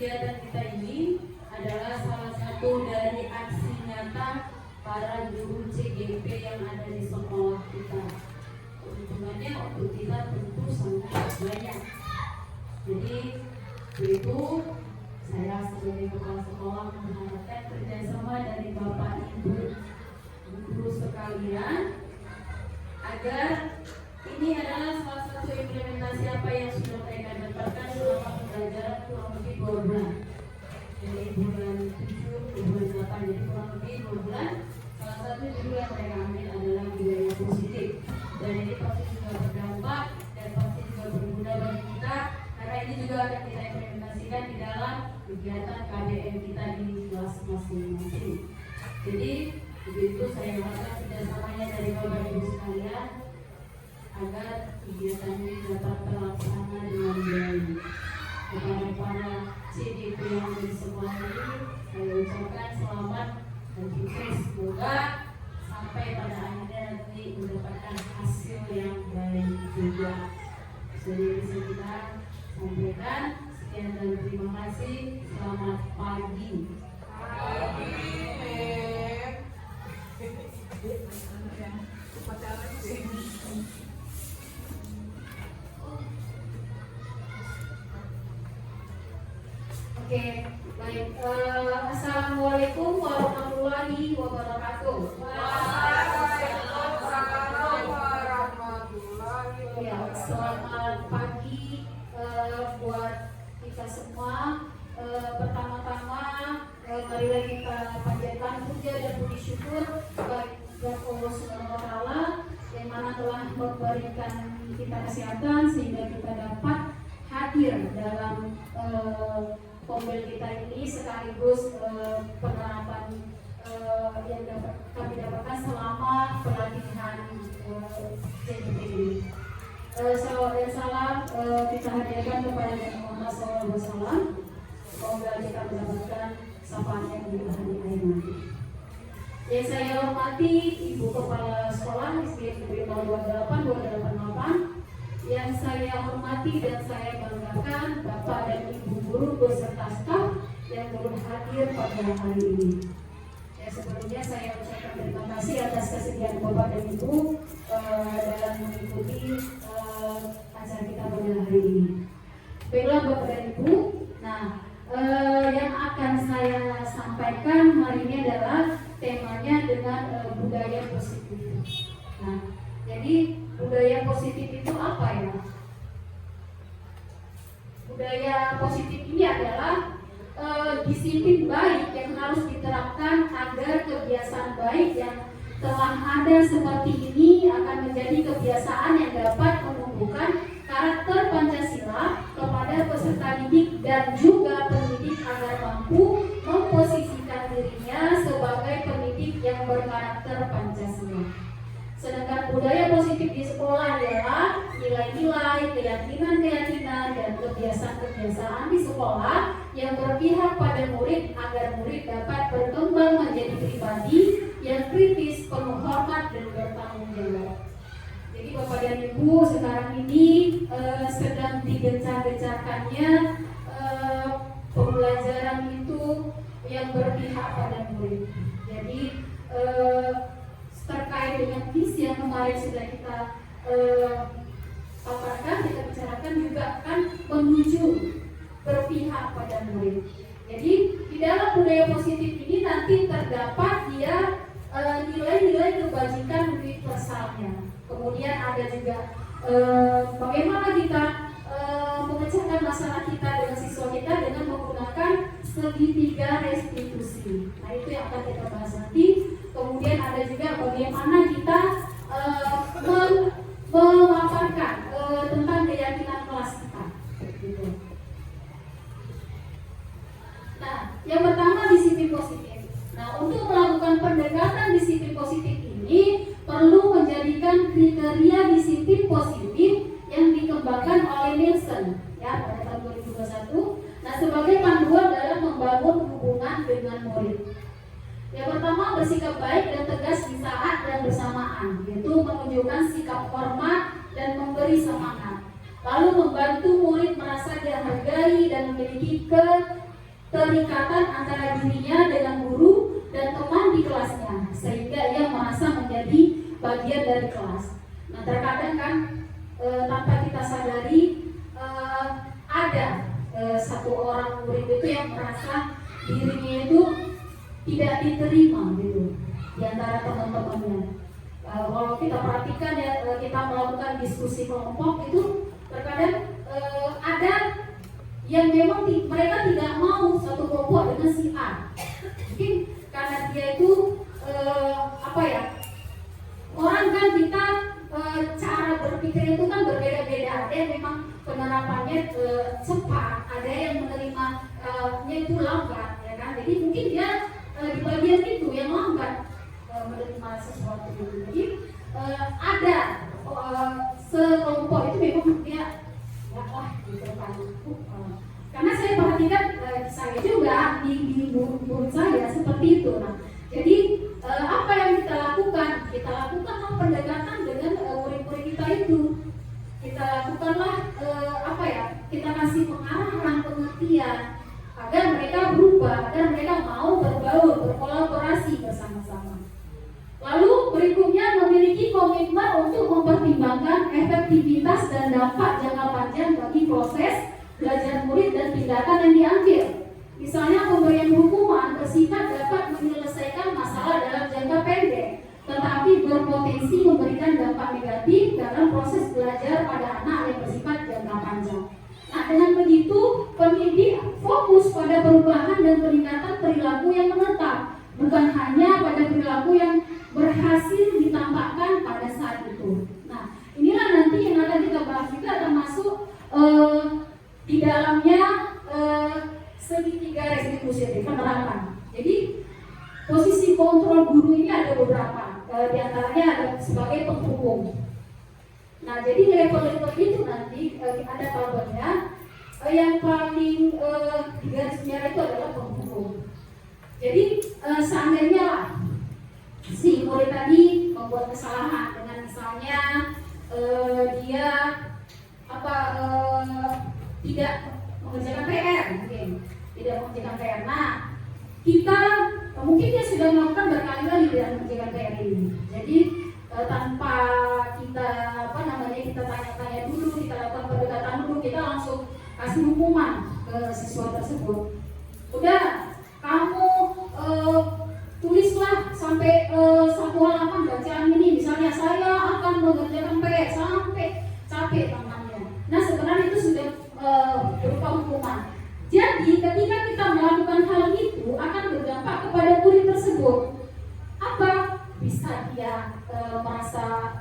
kegiatan kita ini adalah salah satu dari aksi nyata para guru CGP yang ada di sekolah kita. Keuntungannya untuk kita tentu sangat banyak. Jadi itu saya sebagai kepala sekolah mengharapkan kerjasama dari Bapak Ibu guru sekalian agar ini adalah salah satu implementasi apa yang sudah mereka dapatkan selama pembelajaran kurang lebih 2 bulan. Dari bulan 7 ke bulan 8, jadi kurang lebih 2 bulan. Salah satu judul yang mereka ambil adalah budaya positif. Dan ini pasti juga berdampak dan pasti juga berguna bagi kita, karena ini juga akan kita implementasikan di dalam kegiatan KBM kita di kelas masing-masing. Jadi begitu saya harapkan kerjasamanya dari Bapak Ibu sekalian agar kegiatan ini dapat terlaksana dengan baik. Kepada para CGP yang di sekolah ini saya ucapkan selamat dan sukses, semoga sampai pada akhirnya nanti mendapatkan hasil yang baik juga. Jadi bisa kita sampaikan sekian dan terima kasih. Selamat pagi. Oke, baik. Assalamualaikum warahmatullahi wabarakatuh. Waalaikumsalam warahmatullahi wabarakatuh. Ya, selamat pagi buat kita semua. Pertama-tama marilah kita panjatkan puja dan puji syukur kepada Allah Subhanahu wa Ta'ala yang mana telah memberikan kita kesehatan sehingga kita dapat hadir dalam pembel kita ini, sekaligus penerapan yang kami dapatkan selama pelatihan CGP ini. Salawat dan salam kita hadirkan kepada Nabi Muhammad SAW. Semoga kita mendapatkan syafaatnya di hari akhir nanti. Yang saya hormati Ibu Kepala Sekolah SDN 028 yang saya hormati dan saya banggakan Bapak dan Ibu guru beserta staf yang turut hadir pada hari ini. Ya, sebelumnya saya ucapkan terima kasih atas kesediaan Bapak dan Ibu dalam mengikuti acara kita pada hari ini. Baiklah Bapak dan Ibu, nah yang akan saya sampaikan hari ini adalah temanya dengan budaya positif. Nah, jadi budaya positif itu apa ya? Budaya positif ini adalah disiplin baik yang harus diterapkan agar kebiasaan baik yang telah ada seperti ini akan menjadi kebiasaan yang dapat menumbuhkan karakter Pancasila kepada peserta didik dan juga pendidik agar mampu memposisikan dirinya sebagai pendidik yang berkarakter Pancasila. Sedangkan budaya positif di sekolah adalah nilai-nilai, keyakinan-keyakinan, dan kebiasaan-kebiasaan di sekolah yang berpihak pada murid agar murid dapat berkembang menjadi pribadi yang kritis, penuh hormat, dan bertanggung jawab. Jadi Bapak dan Ibu, sekarang ini sedang digencar-gencarkannya pembelajaran itu yang berpihak pada murid. Jadi terkait dengan visi yang kemarin sudah kita paparkan, kita bicarakan juga kan menuju berpihak pada murid. Jadi di dalam budaya positif ini nanti terdapat dia nilai-nilai kebajikan universalnya. Kemudian ada juga bagaimana kita memecahkan masalah kita dengan siswa kita dengan menggunakan segitiga restitusi. Nah, itu yang akan kita bahas nanti. Kemudian ada juga bagaimana kita memaparkan tentang keyakinan kelas kita. Gitu. Nah, yang pertama disiplin positif. Nah, untuk melakukan pendekatan disiplin positif ini perlu menjadikan kriteria disiplin positif yang dikembangkan oleh Nielsen ya pada tahun 2021. Nah, sebagai panduan dalam membangun hubungan dengan murid. Yang pertama, bersikap baik dan tegas di saat dan bersamaan, yaitu menunjukkan sikap hormat dan memberi semangat. Lalu membantu murid merasa dihargai dan memiliki terikatan antara dirinya dengan guru dan teman di kelasnya, sehingga ia merasa menjadi bagian dari kelas. Nah, terkadang kan tanpa kita sadari ada satu orang murid itu yang merasa dirinya itu tidak diterima gitu di antara teman-temannya. Kalau kita perhatikan ya, kita melakukan diskusi kelompok itu terkadang ada yang memang mereka tidak mau satu kelompok dengan si A. Mungkin karena dia itu orang kan kita cara berpikir itu kan berbeda-beda. Ada yang memang penerapannya cepat, ada yang menerimanya itu lambat, ya kan? Jadi mungkin dia di bagian itu yang lambat menerima sesuatu. Jadi ada sekelompok itu memang dia gitu kan. Karena saya perhatikan saya juga di murid saya seperti itu. Nah, jadi apa yang kita lakukan? Kita lakukan pendekatan dengan murid-murid kita itu. Kita lakukanlah kita kasih pengarahan, pengertian agar mereka berubah, agar mereka mau berbaur, berkolaborasi bersama-sama. Lalu berikutnya memiliki komitmen untuk mempertimbangkan efektivitas dan dampak jangka panjang bagi proses belajar murid dan tindakan yang diambil. Misalnya pemberian hukuman bersifat dapat menyelesaikan masalah dalam jangka pendek, tetapi berpotensi memberikan dampak negatif dalam proses belajar pada anak yang bersifat jangka panjang. Nah, dengan begitu pendidik fokus pada perubahan dan peningkatan perilaku yang menetap, bukan hanya pada perilaku yang berhasil ditampakkan pada saat itu. Nah, inilah nanti yang akan kita bahas juga, termasuk di dalamnya segitiga restitusi penerapan. Jadi posisi kontrol guru ini ada beberapa, di antaranya ada sebagai penghubung. Nah, jadi level-level itu nanti ada tabelnya. Yang paling di garis merah itu adalah penghubung. Jadi seandainya lah si murid tadi membuat kesalahan dengan misalnya dia tidak mengerjakan PR, mungkin tidak mengerjakan PR. Nah, kita mungkin dia sudah melakukan berkali-kali tidak mengerjakan PR ini. Jadi tanpa kita kita tanya-tanya dulu, kita lakukan pendekatan dulu, kita langsung kasih hukuman ke siswa tersebut. Udah, kamu tulislah sampai satu halaman bacaan ini, misalnya saya akan mengerjakan PR sampai capek tangannya. Nah, sebenarnya itu sudah berupa hukuman. Jadi ketika kita melakukan hal itu akan berdampak kepada murid tersebut. Apa? Bisa dia merasa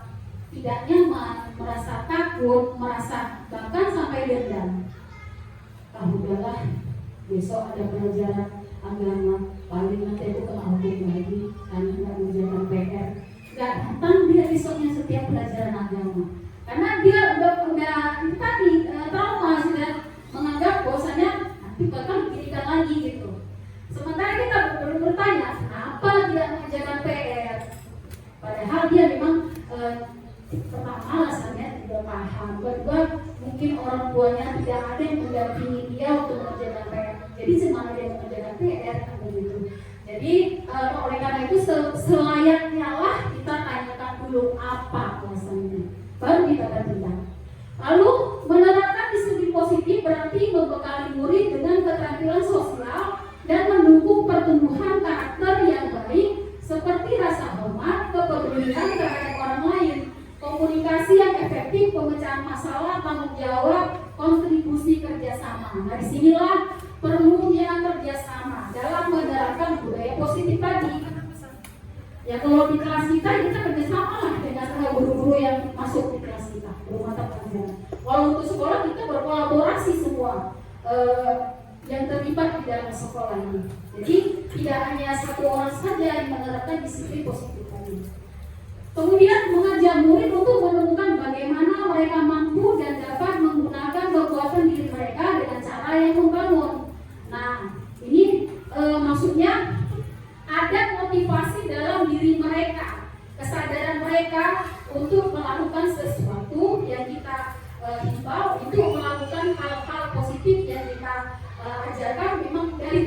tidak nyaman, merasa takut, merasa bahkan sampai dendam. Udahlah, besok ada pelajaran agama, paling nanti aku kena hukum lagi karena tidak mengerjakan PR. Gak datang dia besoknya setiap pelajaran agama, karena dia udah tadi trauma, sudah menganggap bahwasanya nanti bakal diberikan lagi gitu. Sementara kita bertanya, kenapa tidak mengerjakan PR? Padahal dia memang pertama alasannya tidak paham, kedua mungkin orang tuanya tidak ada yang mendampingi dia untuk mengerjakan PR. Jadi semana dia mengerjakan PR kan begitu. Jadi oleh karena itu selayaknya lah kita tanyakan dulu apa alasannya, baru kita tindak. Lalu menerapkan disiplin positif berarti membekali murid dengan keterampilan sosial dan mendukung pertumbuhan karakter yang baik seperti rasa hormat, kepedulian terhadap orang lain, komunikasi yang efektif, pemecahan masalah, tanggung jawab, kontribusi kerjasama. Nah, disinilah perlunya kerjasama dalam menerapkan budaya positif tadi. Ya, kalau di kelas kita kerjasama lah dengan guru-guru yang masuk di kelas kita, guru mata pelajaran. Kalau untuk sekolah kita berkolaborasi semua yang terlibat di dalam sekolah ini. Jadi tidak hanya satu orang saja yang menerapkan disiplin positif tadi. Kemudian mengajak murid untuk menemukan bagaimana mereka mampu dan dapat menggunakan kekuatan diri mereka dengan cara yang membangun. Nah, ini maksudnya ada motivasi dalam diri mereka, kesadaran mereka untuk melakukan sesuatu yang kita himbau, untuk melakukan hal-hal positif yang kita ajarkan memang dari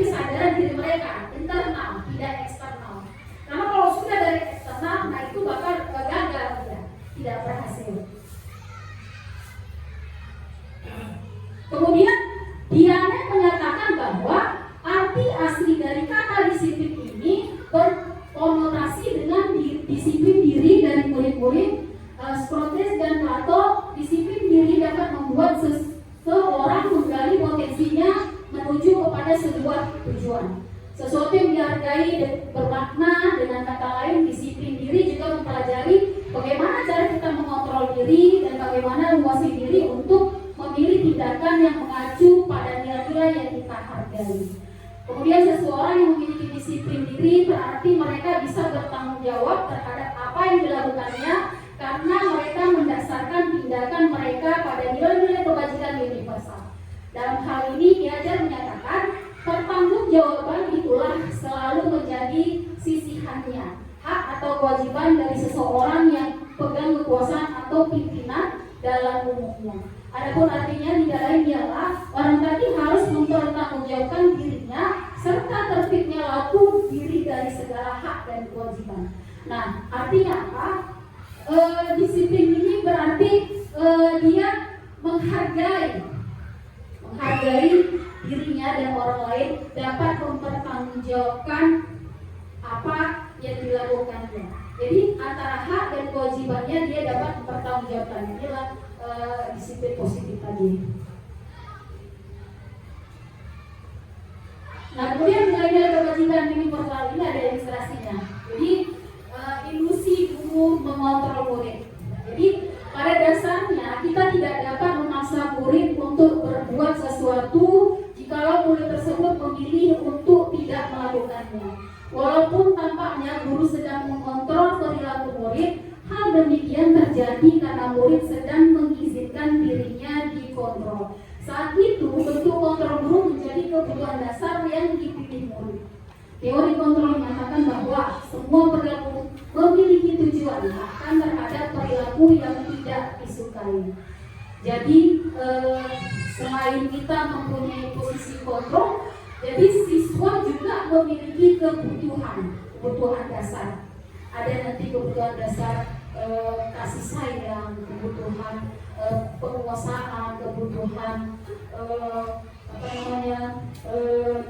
diri dari murid-murid Socrates dan Plato, disiplin diri dapat membuat seseorang menggali potensinya menuju kepada sebuah tujuan. Sesuatu yang dihargai dan bermakna. Dengan kata lain, disiplin diri juga mempelajari bagaimana cara kita mengontrol diri dan bagaimana menguasai diri untuk memilih tindakan yang mengacu pada nilai-nilai yang kita hargai. Kemudian seseorang yang memiliki disiplin diri berarti mereka bisa bertanggung jawab terhadap apa yang dilakukannya karena mereka mendasarkan tindakan mereka pada nilai-nilai kebajikan universal. Dalam hal ini, Piaget menyatakan pertanggungjawaban itulah selalu menjadi sisihannya, hak atau kewajiban dari seseorang yang pegang kekuasaan atau pimpinan dalam umumnya. Adapun artinya tidak lain ialah orang tadi harus mempertanggungjawabkan dirinya serta tertibnya laku diri dari segala hak dan kewajiban. Nah, artinya apa? Disiplin ini berarti dia menghargai dirinya dan orang lain, dapat mempertanggungjawabkan apa yang dilakukannya. Jadi antara hak dan kewajibannya dia dapat mempertanggungjawabkan. Inilah disiplin positif tadi. Nah, kemudian nilai-nilai kebajikan universal ini ada ilustrasinya. Jadi ilusi guru mengontrol murid. Jadi pada dasarnya kita tidak dapat memaksa murid untuk berbuat sesuatu jikalau murid tersebut memilih untuk tidak melakukannya. Walaupun tampaknya guru sedang mengontrol perilaku murid, hal demikian terjadi karena murid sedang mengizinkan dirinya dikontrol. Saat itu bentuk kontrol guru menjadi kebutuhan dasar yang dipilih murid. Teori kontrol menyatakan bahwa semua perilaku memiliki tujuan bahkan terhadap perilaku yang tidak disukai. Jadi selain kita mempunyai posisi kontrol, jadi siswa juga memiliki kebutuhan dasar. Ada nanti kebutuhan dasar kasih sayang, kebutuhan penguasaan, kebutuhan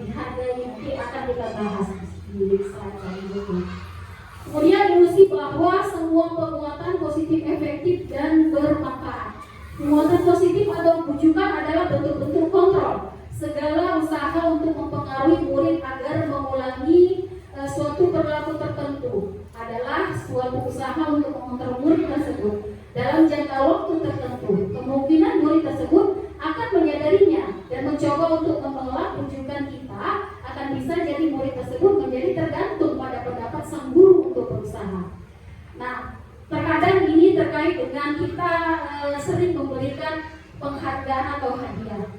dihargai, nanti akan kita bahas di slide itu. Kemudian ilusi bahwa semua penguatan positif efektif dan bermanfaat. Penguatan positif atau bujukan adalah bentuk-bentuk kontrol. Segala usaha untuk mempengaruhi murid agar mengulangi suatu perilaku tertentu adalah suatu usaha untuk mengontrol murid tersebut dalam jangka waktu tertentu. Kemungkinan murid tersebut akan menyadarinya dan mencoba untuk menolak rujukan kita akan bisa jadi murid tersebut menjadi tergantung pada pendapat sang guru untuk berusaha. Nah, terkadang ini terkait dengan kita sering memberikan penghargaan atau hadiah.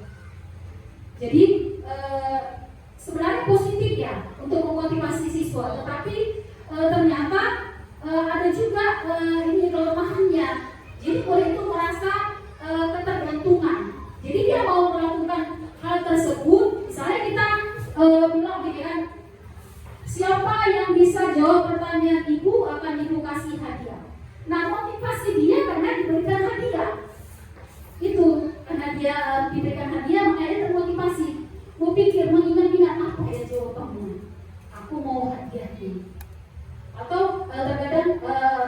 Jadi sebenarnya positif ya untuk memotivasi siswa, tetapi ternyata ada juga ini kelemahannya. Jadi murid itu merasa ketergantungan. Jadi dia mau melakukan hal tersebut, misalnya kita bilang gini kan, siapa yang bisa jawab pertanyaan ibu akan ibu kasih hadiah. Nah, motivasi dia karena diberikan hadiah. Itu karena dia diberikan hadiah makanya dia termotivasi. Mau pikir mengingat-ingat apa ya jawabannya. Aku mau hadiah ini. Atau terkadang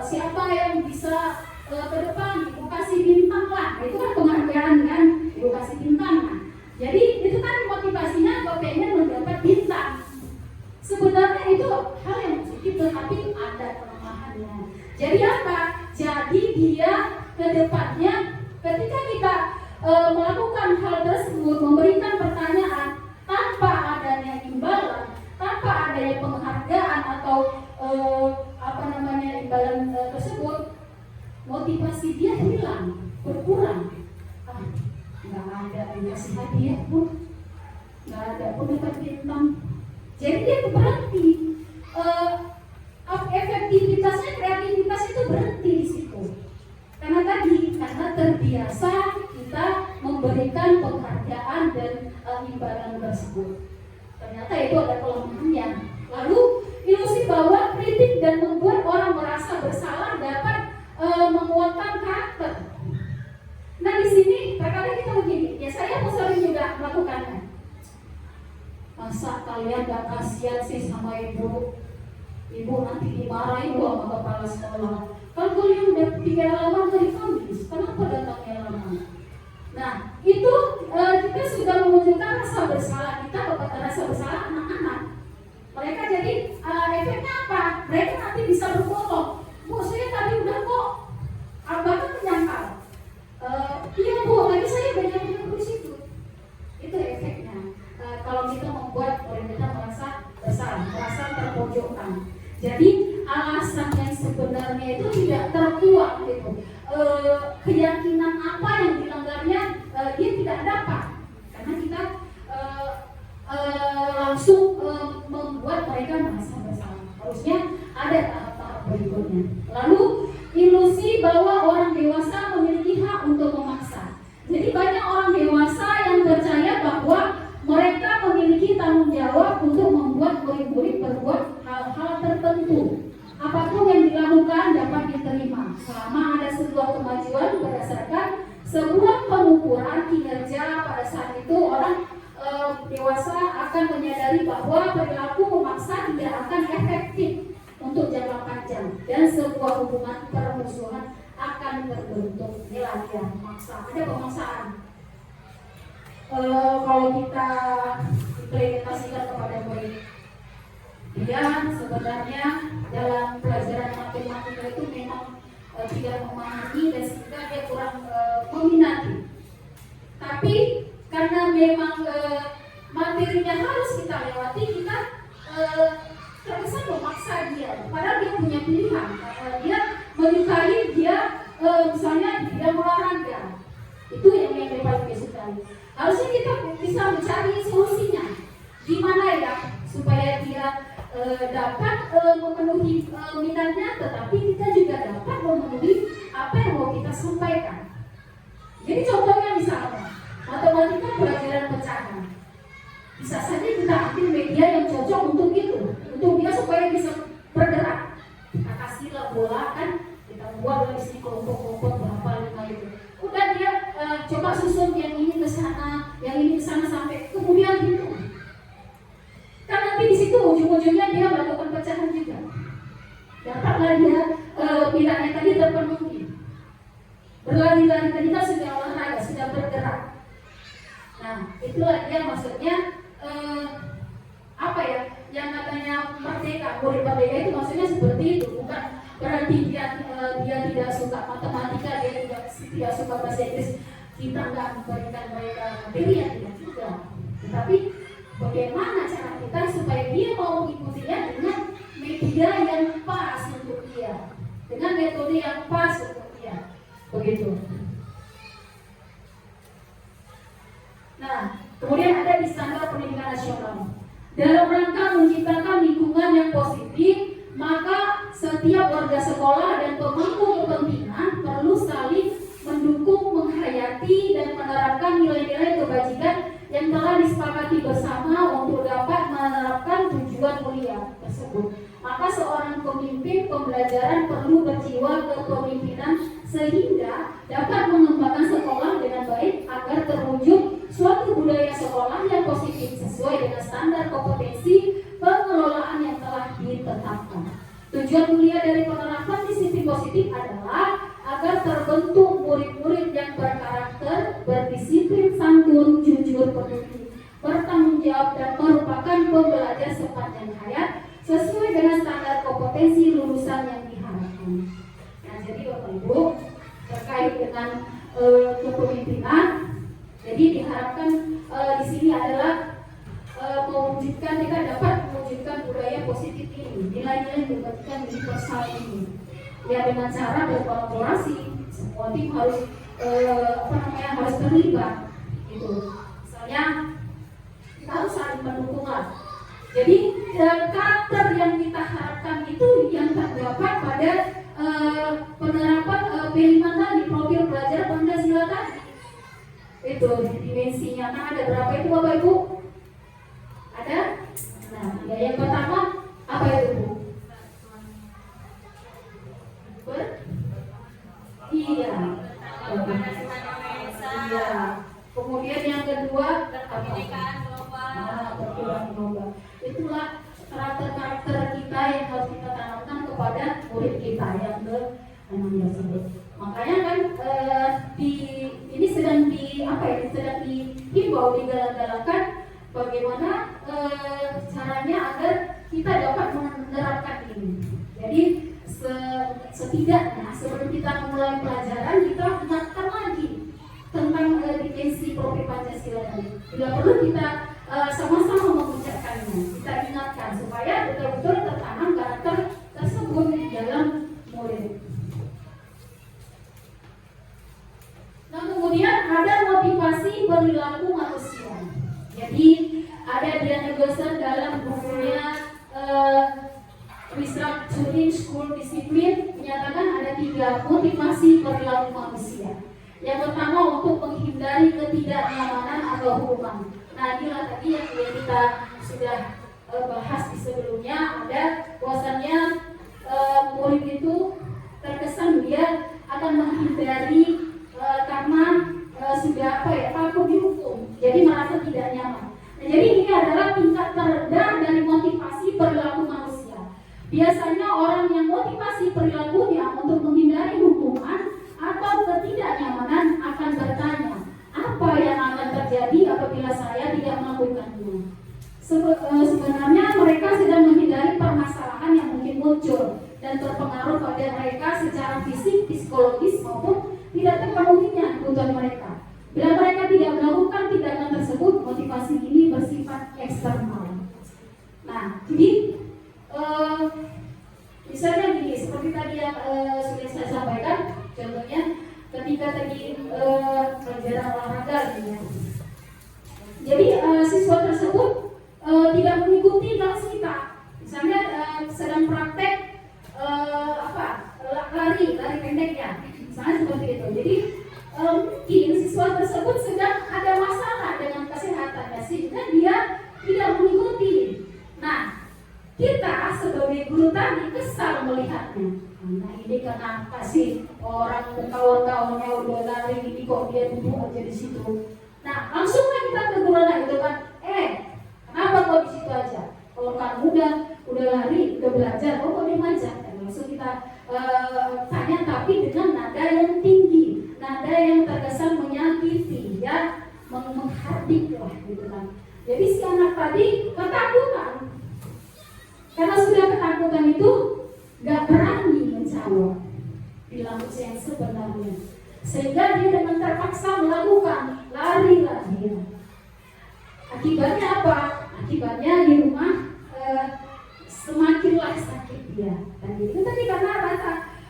siapa yang bisa ke depan ibu kasih bintang lah. Itu kan penghargaan kan, ibu kasih bintang lah. Jadi itu kan motivasinya kok pengen mendapat bintang. Sebenarnya itu hal yang positif tetapi ada kelemahannya. Jadi apa? Jadi dia ke depannya ketika kita melakukan hal tersebut, memberikan pertanyaan tanpa adanya imbalan, tanpa adanya penghargaan atau imbalan tersebut, motivasi dia hilang, berkurang. Nggak ada dikasih hadiah pun, nggak ada pun dapat bintang. Jadi dia berhenti. Efektivitasnya, kreativitas itu berhenti di situ. Karena terbiasa kita memberikan penghargaan dan imbalan tersebut. Ternyata itu ada kelemahannya. Lalu ilusi bahwa kritik dan membuat orang merasa bersalah dapat menguatkan karakter. Nah di sini terkadang kita begini, ya saya pun sering juga melakukannya. Masa kalian gak kasihan sih sama ibu? Ibu nanti dimarahin loh sama kepala sekolah. Kan kuliah udah 3 halaman dari Kamis, kenapa datangnya lama? Nah, itu kita sudah menunjukkan rasa bersalah kita kepada rasa bersalah anak-anak. Mereka jadi efeknya apa? Mereka nanti bisa berbohong. Bu, saya tadi udah kok, bahkan menyangkal. Iya bu, lagi saya banyak di situ. Itu efeknya. Kalau kita membuat orang kita merasa bersalah, merasa terpojokkan. Jadi alasan yang sebenarnya itu tidak terkuat gitu. Keyakinan apa yang dilanggarnya dia tidak dapat, karena kita langsung membuat mereka merasa bersalah. Harusnya ada tahap-tahap berikutnya. Lalu ilusi bahwa orang dewasa memiliki hak untuk memaksa. Jadi banyak orang dewasa yang percaya bahwa mereka memiliki tanggung jawab untuk membuat murid-murid berbuat hal-hal tertentu. Apapun yang dilakukan dapat diterima selama ada sebuah kemajuan berdasarkan sebuah pengukuran kinerja. Pada saat itu orang dewasa akan menyadari bahwa perilaku memaksa tidak akan efektif untuk jangka panjang dan sebuah hubungan permusuhan akan terbentuk. Inilah dia memaksa, ada pemaksaan. Kalau kita implementasikan kepada murid, dia sebenarnya dalam pelajaran matematika itu memang tidak memahami dan sehingga dia kurang meminati. Tapi karena memang materinya harus kita lewati, kita terkesan memaksa dia. Padahal dia punya pilihan. Dia menyukai, dia misalnya di bidang olahraga. Itu yang dia paling disukai. Harusnya kita bisa mencari solusinya. Gimana ya supaya dia dapat memenuhi minatnya, tetapi kita juga dapat memenuhi apa yang mau kita sampaikan. Jadi contohnya misalnya matematika pelajaran pecahan, bisa saja kita ambil media yang cocok untuk itu, untuk dia supaya bisa bergerak. Kita kasihlah bola kan, kita buat dari sini kelompok-kelompok berapa 5 itu. Udah dia coba susun yang ini ke sana, yang ini ke sana sampai kemudian gitu. Kan nanti di situ ujung-ujungnya dia melakukan pecahan juga. Dapatlah dia minatnya tadi terpenuhi. Berlari-lari tadi kan sudah olahraga, sudah bergerak. Nah, itulah dia maksudnya apa ya? Yang katanya merdeka, murid merdeka itu maksudnya seperti itu, bukan berarti dia tidak suka matematika, dia tidak suka bahasa Inggris, kita nggak memberikan mereka materi yang tidak juga. Tetapi bagaimana cara kita supaya dia mau mengikutinya dengan media yang pas untuk dia, dengan metode yang pas untuk dia, begitu. Nah, kemudian ada di standar pendidikan nasional. Dalam rangka menciptakan lingkungan yang positif, maka setiap warga sekolah dan pemangku kepentingan perlu saling mendukung, menghayati, dan menerapkan nilai-nilai kebajikan yang telah disepakati bersama untuk dapat menerapkan tujuan mulia tersebut. Maka seorang pemimpin pembelajaran perlu berjiwa kepemimpinan sehingga dapat mengembangkan sekolah dengan baik agar terwujud suatu budaya sekolah yang positif sesuai dengan standar kompetensi pengelolaan yang telah ditetapkan. Tujuan mulia dari penerapan disiplin positif adalah agar terbentuk murid-murid yang berkarakter, berdisiplin, santun, jujur, peduli, bertanggung jawab, dan merupakan pembelajar sepanjang hayat sesuai dengan standar kompetensi lulusan yang diharapkan. Nah, jadi Bapak Ibu terkait dengan kepemimpinan, jadi diharapkan di sini adalah mewujudkan, kita dapat mewujudkan budaya positif ini, nilai-nilai kebajikan universal ini. Ya dengan cara berkolaborasi, semua tim harus harus terlibat, gitu. Misalnya kita harus saling mendukung lah. Jadi karakter yang kita harapkan itu yang terdapat pada penerapan P5 tadi, profil pelajar Pancasila tadi. Itu dimensinya. Nah, ada berapa itu Bapak Ibu? Ada? Nah, ya, yang pertama apa itu Bu? Iya. Iya. Kemudian yang kedua kebinekaan global. Itulah karakter-karakter kita yang harus kita tersebut. Makanya kan ini sedang dihimbau, digalak-galakan bagaimana caranya agar kita dapat menerapkan ini. Jadi setidaknya sebelum kita memulai pelajaran, kita ingatkan lagi tentang definisi Profil Pancasila ini. Bila perlu kita sama-sama mengucapkannya, kita ingatkan supaya betul-betul tertanam karakter tersebut dalam murid. Nah, kemudian ada motivasi perilaku manusia. Jadi ada Diana Gosser dalam bukunya Restructuring School Discipline menyatakan ada 3 motivasi perilaku manusia. Yang pertama, untuk menghindari ketidaknyamanan atau hukuman. Nah, inilah tadi yang kita sudah bahas di sebelumnya, ada bahwasannya murid itu terkesan dia akan menghindari karena sudah takut dihukum, jadi merasa tidak nyaman. Nah, jadi ini adalah tingkat terendah dari motivasi perilaku manusia. Biasanya orang yang motivasi perilakunya untuk menghindari hukuman atau ketidaknyamanan akan bertanya, apa yang akan terjadi apabila saya tidak melakukannya? Sebenarnya mereka sedang menghindari permasalahan yang mungkin muncul dan terpengaruh pada mereka secara fisik, psikologis maupun tidak terpenuhinya kebutuhan mereka. Bila mereka tidak melakukan tindakan tersebut, motivasi ini bersifat eksternal. Nah, jadi misalnya gini, seperti tadi yang sudah saya sampaikan, contohnya ketika tadi pelajaran olahraga gitu ya. Jadi siswa tersebut tidak mengikuti kelas kita. Misalnya sedang praktek lari pendek ya. Misalnya seperti itu. Jadi mungkin siswa tersebut sedang ada masalah dengan kesehatannya sehingga dia tidak mengikuti. Nah, kita sebagai guru tadi kesal melihatnya. Nah, ini kenapa sih orang kawan-kawannya udah lari ini kok dia duduk aja di situ. Nah, langsunglah kita tegur lah gitu kan. Kenapa kok di situ aja? Kalau kamu udah lari, udah belajar, kok diem aja? Langsung kita tanya, tapi dengan nada yang tinggi, nada yang terkesan menyakiti, ya, menghardik lah gitu kan. Jadi si anak tadi ketakutan. Karena sudah ketakutan itu gak berani menjawab bilang usia yang sebenarnya, sehingga dia dengan terpaksa melakukan lari lagi. Akibatnya apa? Akibatnya di rumah semakinlah sakit dia. Dan itu tadi karena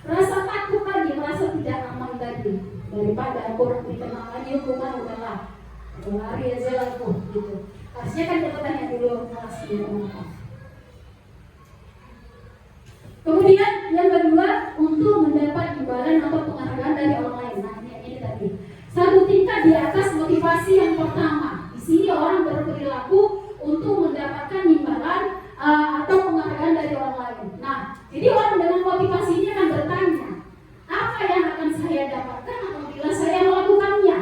rasa takut tadi, merasa tidak aman tadi. Daripada aku dikenal lagi hukuman, udahlah lari aja lah gitu. Harusnya kan kita tanya dulu kelas gitu. Kemudian yang kedua, untuk mendapat imbalan atau penghargaan dari orang lain. Nah, ini tadi satu tingkat di atas motivasi yang pertama. Di sini orang berperilaku untuk mendapatkan imbalan atau penghargaan dari orang lain. Nah, jadi orang dengan motivasi ini akan bertanya, apa yang akan saya dapatkan apabila saya melakukannya?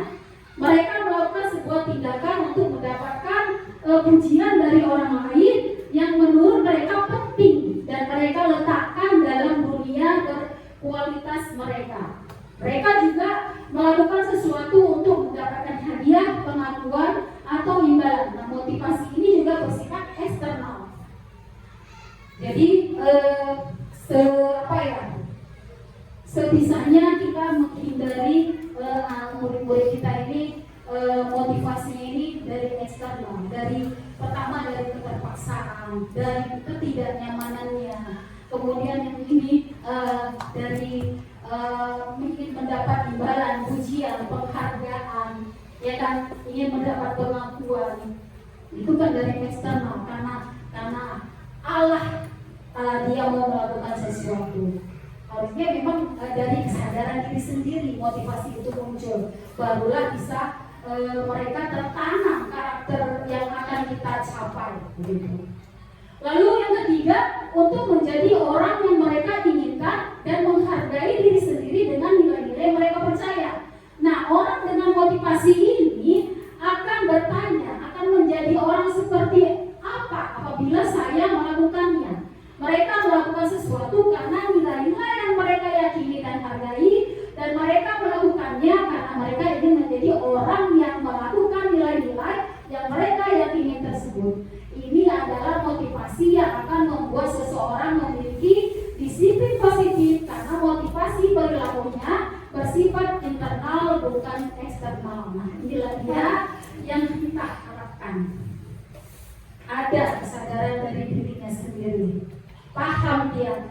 Mereka melakukan sebuah tindakan untuk mendapatkan pujian dari orang lain yang menurut mereka penting dan mereka letakkan dalam dunia berkualitas mereka. Mereka juga melakukan sesuatu untuk mendapatkan hadiah, pengakuan, atau imbalan. Nah, motivasi ini juga bersifat eksternal. Jadi sebisanya kita menghindari murid-murid kita ini motivasinya ini dari eksternal, dari pertama dari keterpaksaan, dari ketidaknyamanannya, kemudian yang ini dari ingin mendapat imbalan, pujian, penghargaan, ya kan, ingin mendapat pengakuan. Itu kan dari eksternal, karena Allah dia mau melakukan sesuatu. Harusnya memang dari kesadaran diri sendiri motivasi itu muncul, barulah bisa mereka tertanam karakter yang akan kita capai. Begitu. Lalu yang ketiga, untuk menjadi orang yang mereka inginkan dan menghargai diri sendiri dengan nilai-nilai mereka percaya. Nah, orang dengan motivasi ini akan bertanya, akan menjadi orang seperti apa apabila saya melakukannya. Mereka melakukan sesuatu karena nilai-nilai yang mereka yakini dan bukan eksternal. Nah, inilah dia yang kita harapkan. Ada kesadaran dari dirinya sendiri, paham dia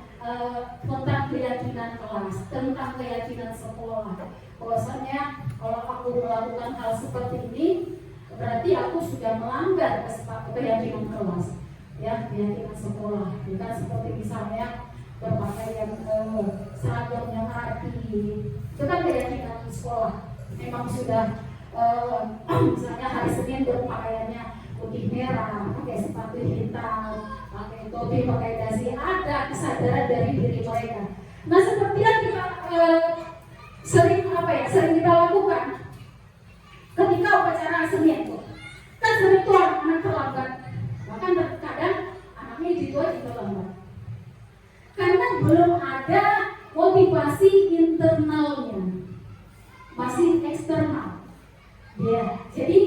tentang keyakinan kelas, tentang keyakinan sekolah. Bahwasanya kalau aku melakukan hal seperti ini, berarti aku sudah melanggar keyakinan kelas, ya, keyakinan sekolah. Bukan seperti misalnya berpakaian seragam yang rapi, itu kan keyakinan sekolah. Memang sudah misalnya hari Senin berpakaiannya putih merah, pakai sepatu hitam, pakai topi, pakai dasi, ada kesadaran dari diri mereka. Nah, seperti yang kita sering kita lakukan ketika upacara Senin tuh, kan sering tuh anak terlambat, bahkan terkadang anaknya juga terlambat karena belum ada motivasi internalnya, masih eksternal. Ya, jadi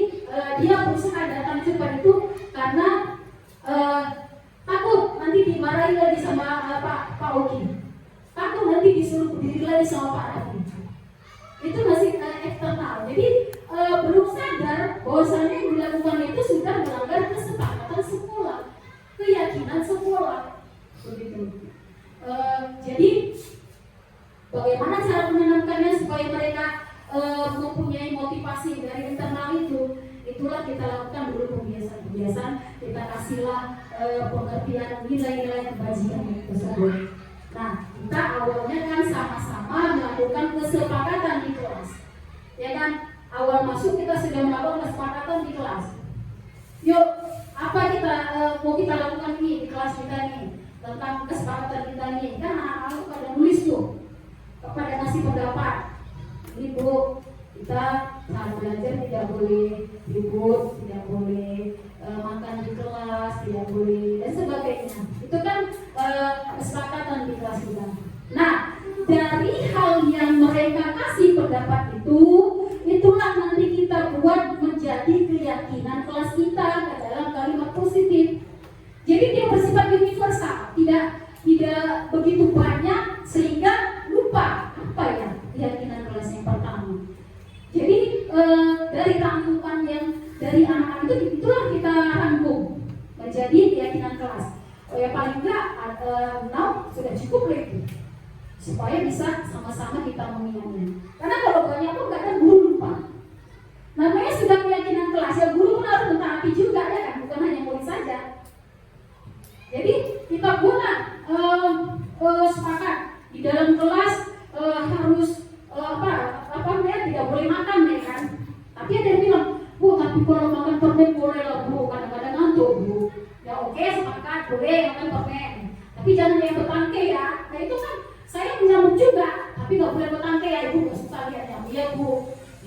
dia berusaha datang cepat itu karena takut nanti dimarahi lagi sama Pak Oki, takut nanti disuruh berdiri lagi sama Pak Rafi. Itu masih eksternal. Jadi belum sadar bahwasannya yang dilakukan itu sudah melanggar kesepakatan sekolah, keyakinan sekolah, begitu. Jadi bagaimana cara menanamkannya supaya mereka mempunyai motivasi dari internal itu? Itulah kita lakukan dulu pembiasaan. Kita kasihlah pengertian nilai-nilai kebajikan tersebut. Nah, kita awalnya kan sama-sama melakukan kesepakatan di kelas, ya kan? Awal masuk kita sudah melakukan kesepakatan di kelas. Yuk, apa kita mau kita lakukan ini di kelas kita nih, tentang kesepakatan kita nih. Kan anak-anak pada nulis tuh, pada ngasih pendapat. Ini Bu, kita saat belajar tidak boleh ribut, tidak boleh makan di kelas, tidak boleh dan sebagainya. Itu kan kesepakatan di kelas kita. Nah, dari hal yang mereka kasih pendapat itu, itulah nanti kita buat menjadi keyakinan kelas kita ke dalam kalimat positif. Jadi dia bersifat universal, tidak begitu banyak sehingga lupa apa ya keyakinan kelas yang pertama. Jadi dari rangkuman yang dari anak-anak itu, itulah kita rangkum menjadi keyakinan kelas. Ya paling enggak 6 sudah cukup itu, supaya bisa sama-sama kita mengingatnya. Karena kalau banyak pun kadang guru lupa. Namanya sudah keyakinan kelas, ya guru pun harus mentaati juga ya kan, bukan hanya murid saja. Jadi kita buat sepakat di dalam kelas harus tidak boleh makan ya kan. Tapi ada yang bilang, Bu, tapi kalau makan permen boleh lah Bu, kadang-kadang ngantuk Bu. Ya oke, sepakat boleh makan permen, tapi jangan yang bertangke ya. Nah itu kan saya menyambut juga, tapi nggak boleh bertangke ya Ibu, nggak suka lihatnya. Iya Bu.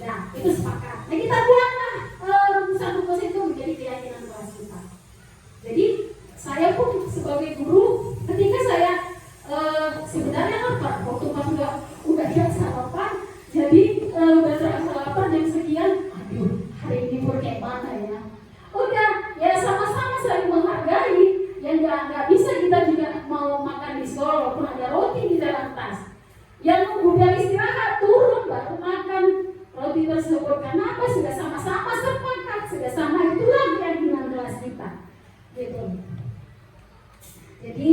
Nah itu sepakat. Nah kita buatlah rumusan-rumus itu menjadi keyakinan kelas kita. Jadi saya pun sebagai guru, ketika saya sebenarnya lapar, waktu pas udah sarapan, jadi udah terasa lapar jam sekian, aduh hari ini mau kayak mana ya? Udah ya sama-sama saling menghargai, yang nggak bisa kita juga mau makan di sekolah walaupun ada roti di dalam tas. Yang nunggu biar istirahat turun baru makan roti tersebut. Kenapa? Sudah sama-sama sepakat, sudah sama, itulah keyakinan kelas kita, gitu. Jadi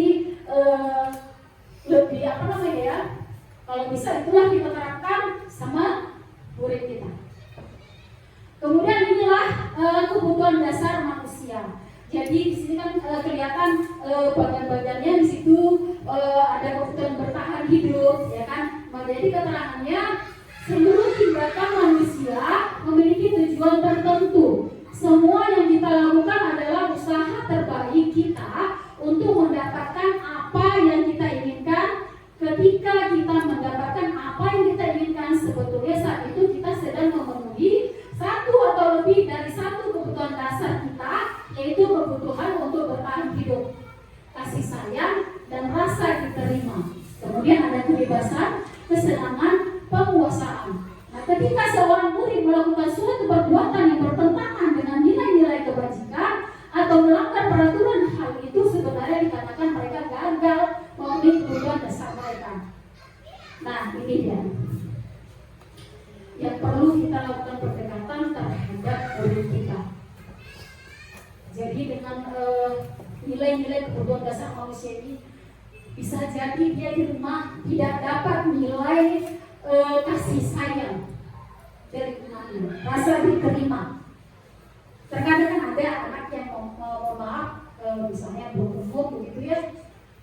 lebih kalau bisa itulah kita terapkan sama murid kita. Kemudian inilah kebutuhan dasar manusia. Jadi di sini kan kelihatan bagian-bagiannya, di situ ada kebutuhan bertahan hidup, ya kan? Jadi keterangannya seluruh tindakan manusia memiliki tujuan tertentu. Semua yang kita lakukan adalah usaha terbaik kita untuk mendapatkan apa yang kita inginkan. Ketika kita mendapatkan apa yang kita inginkan, sebetulnya saat itu kita sedang memenuhi satu atau lebih dari satu kebutuhan dasar kita, yaitu kebutuhan untuk bertahan hidup, kasih sayang, dan rasa diterima. Kemudian ada kebebasan, kesenangan, penguasaan. Nah, ketika seorang murid melakukan suatu perbuatan yang bertentangan dengan nilai-nilai kebajikan atau melanggar peraturan, hal itu sebenarnya dikatakan mereka gagal memenuhi kebutuhan dasar mereka. Nah, ini dia. yang perlu kita lakukan pendekatan terhadap murid kita. Jadi dengan nilai-nilai kebutuhan dasar manusia ini, bisa jadi dia di rumah tidak dapat nilai kasih sayang dari temannya, rasa diterima. Terkadang kan ada anak yang mohon maaf, misalnya belum umur begitu ya.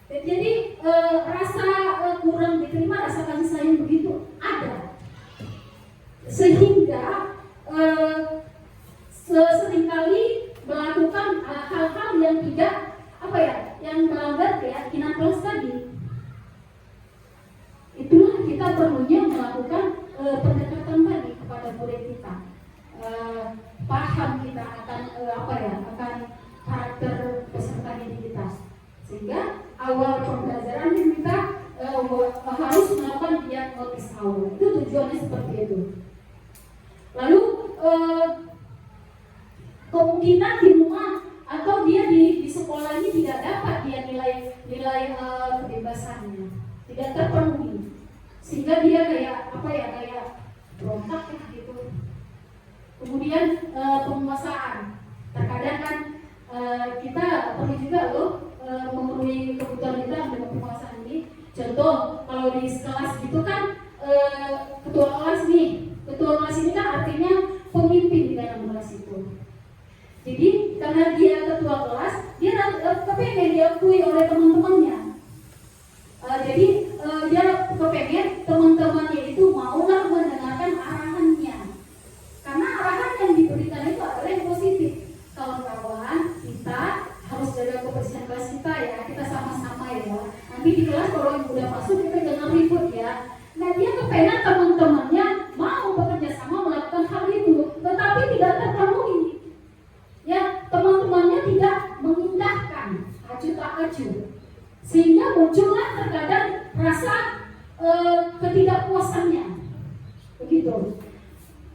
Jadi rasa kurang diterima, rasa kasih sayang begitu ada, sehingga seringkali melakukan hal-hal yang tidak yang melanggar keyakinan kelas tadi. Itulah kita perlunya melakukan pendekatan tadi kepada murid kita, paham kita akan akan karakter peserta didik kita, sehingga awal pembelajaran kita harus melakukan diagnosis awal. Itu tujuannya seperti itu. Lalu kemungkinan di rumah atau dia di sekolah ini tidak dapat dia nilai kebebasannya tidak terpenuhi, sehingga dia kayak berontak gitu. Kemudian penguasaan, terkadang kan kita perlu juga memenuhi kebutuhan kita dengan penguasaan ini. Contoh kalau di kelas gitu kan, ketua kelas ini kan artinya pemimpin di dalam kelas itu. Jadi karena dia ketua kelas, dia kepengen diakui oleh teman-temannya. Jadi dia kepengen teman-temannya itu maulah mendengarkan arahannya. Karena arahan yang diberikan itu adalah yang positif. Kawan-kawan, kita harus jaga kebersihan kelas kita ya. Kita sama-sama ya. Nanti di kelas kalau yang udah masuk kita jangan ribut ya. Nah dia kepengen teman-temannya mau bekerja sama melakukan hal itu, tetapi tidak terpenuhi. Ya, teman-temannya tidak mengindahkan acu tak acu, sehingga muncullah terkadang rasa ketidakpuasannya, begitu.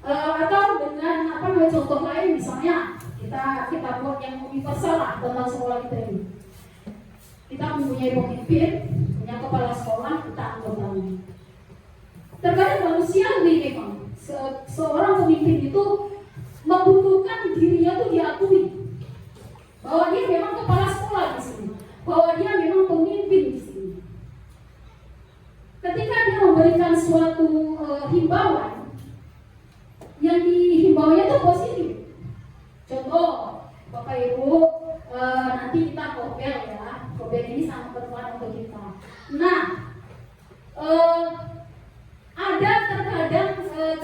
Atau dengan contoh lain, misalnya kita buat yang universal lah tentang sekolah kita ini. Kita mempunyai pemimpin, punya kepala sekolah, kita anggotanya. Terkadang manusiawi memang seorang pemimpin itu membutuhkan dirinya tuh diakui bahwa dia memang kepala sekolah di sini, bahwa dia memang pemimpin di sini. Ketika dia memberikan suatu himbauan, yang dihimbaunya itu positif. Contoh, Bapak Ibu, nanti kita kobel ya. Kobel ini sangat bermanfaat untuk kita. Nah, ada terkadang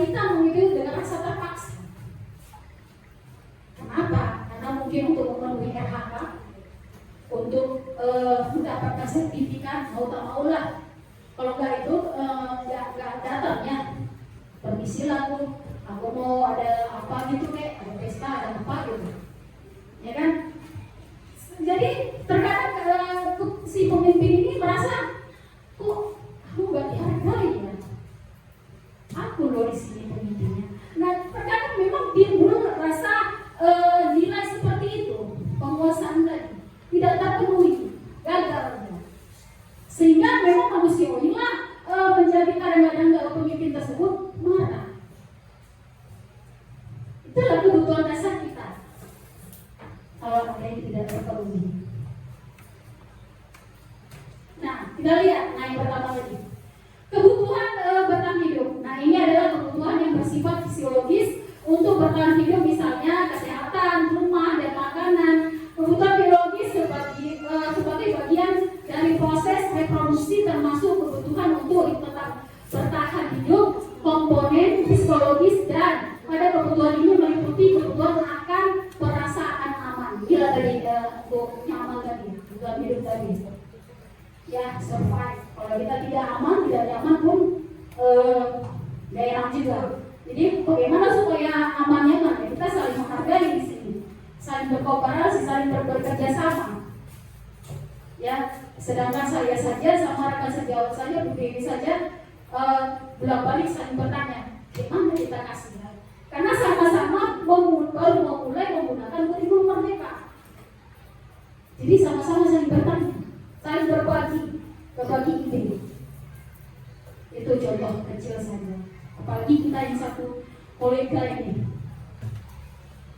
kita mengikuti dengan rasa terpaksa. Kenapa? Karena mungkin untuk memenuhi RHK, untuk mendapatkan sertifikat, mau tak maulah. Kalau nggak itu nggak datangnya. Permisilah aku mau ada apa gitu ada pesta, ada apa gitu, ya kan? Jadi terkadang si pemimpin ini merasa kok aku nggak dihargai ya. Aku loh di sini pemimpinnya. Nah terkadang memang dia belum rasa nilai seperti itu, penguasaan tadi tidak terpenuhi, gagal. Sehingga memang manusia inilah menjadi kadang-kadang pemimpin tersebut marah. Itulah kebutuhan dasar kita. Kalau ada yang tidak terpenuhi. Nah, kita lihat yang pertama lagi. Kebutuhan bertahan hidup. Nah, ini adalah kebutuhan yang bersifat fisiologis untuk bertahan hidup, misalnya kesehatan, rumah, dan makanan. Kebutuhan biologis sebagai bagian dari proses reproduksi, termasuk kebutuhan untuk tetap bertahan hidup, komponen psikologis, dan pada kebutuhan ini meliputi kebutuhan akan perasaan aman. Gila tadi untuk nyaman tadi, kebutuhan hidup tadi. Ya, survive. Kalau kita tidak aman, tidak nyaman pun gak enak juga. Jadi bagaimana supaya aman nyaman? Ya, kita saling menghargai di sini, saling berkooperasi, saling bekerja sama. Ya, sedangkan saya saja sama rekan sejawat saya begini saja bolak-balik saling bertanya, gimana kita kasih? Karena sama-sama baru memulai menggunakan kurikulum merdeka. Jadi sama-sama saling bertanya, saling berbagi ide. Itu contoh kecil saja. Apalagi kita yang satu kolega ini,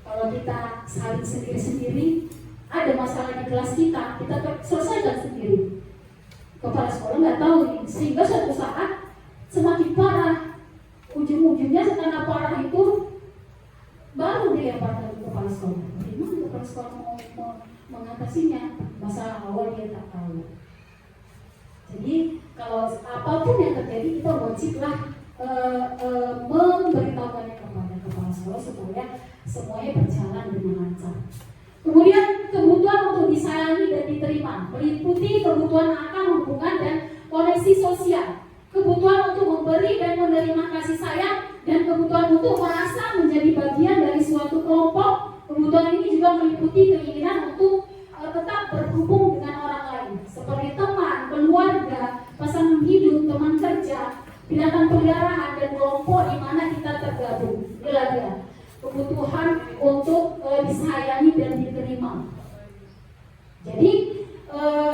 kalau kita saling sendiri-sendiri, ada masalah di kelas kita selesaikan sendiri. Kepala sekolah nggak tahu nih, sehingga suatu saat semakin parah. Ujung-ujungnya karena parah itu baru dia pada kepala sekolah. Bagaimana kepala sekolah mau mengatasinya? Masalah awal dia tak tahu. Jadi kalau apapun yang terjadi, kita wajiblah memberitahukannya kepada kepala sekolah supaya semuanya berjalan dengan lancar. Kemudian kebutuhan untuk disayangi dan diterima meliputi kebutuhan akan hubungan dan koneksi sosial, kebutuhan untuk memberi dan menerima kasih sayang, dan kebutuhan untuk merasa menjadi bagian dari suatu kelompok. Kebutuhan ini juga meliputi keinginan untuk tetap berhubung dengan orang lain, seperti teman, keluarga, pasangan hidup, teman kerja, binatang peliharaan, dan kelompok di mana kita tergabung. Itulah kebutuhan untuk disayangi dan diterima. Jadi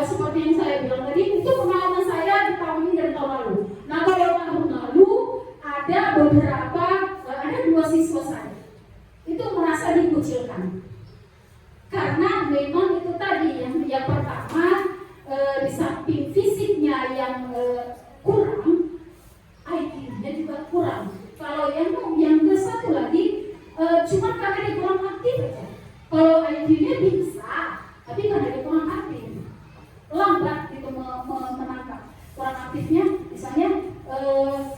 seperti yang saya bilang tadi, itu pengalaman saya di tahun ini dan tahun lalu. Nah, kalau tahun lalu ada dua siswa saya itu merasa dikucilkan karena memang itu tadi yang pertama, di samping fisiknya yang kurang, IQ-nya juga kurang. Kalau yang ke satu lagi cuma karena dia kurang aktif aja. Kalau IQ-nya bisa, tapi karena dia kurang aktif, lambat gitu menangkap. Kurang aktifnya, misalnya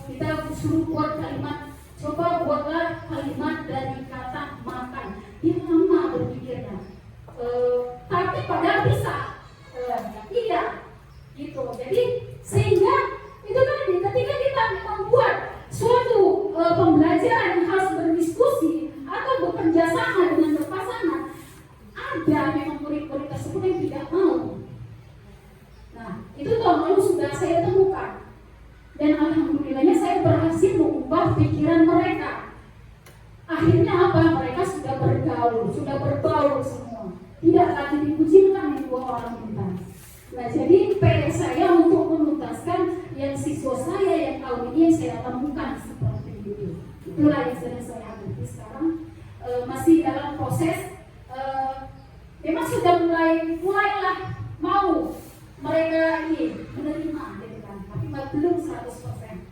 kita suruh buat kalimat, coba buatlah kalimat dari kata makan. Dia lama berpikirnya, tapi padahal bisa. Iya, gitu. Jadi sehingga itu tadi, ketika kita membuat suatu pembelajaran yang harus berdiskusi atau bekerja sama dengan berpasangan, ada memang murid-murid tersebut yang tidak mau. Nah, itu tahun lalu sudah saya temukan, dan alhamdulillahnya saya berhasil mengubah pikiran mereka. Akhirnya apa? Mereka sudah bergaul, sudah berbaur semua, tidak lagi dikucilkan yang dua orang kita. Nah, jadi PR saya untuk menuntaskan yang siswa saya yang tahun ini yang saya temukan seperti itu. Itulah yang sedang saya hadapi sekarang. Masih dalam proses, memang sudah mulailah mau mereka ini menerima, gitu kan, tapi belum 100%.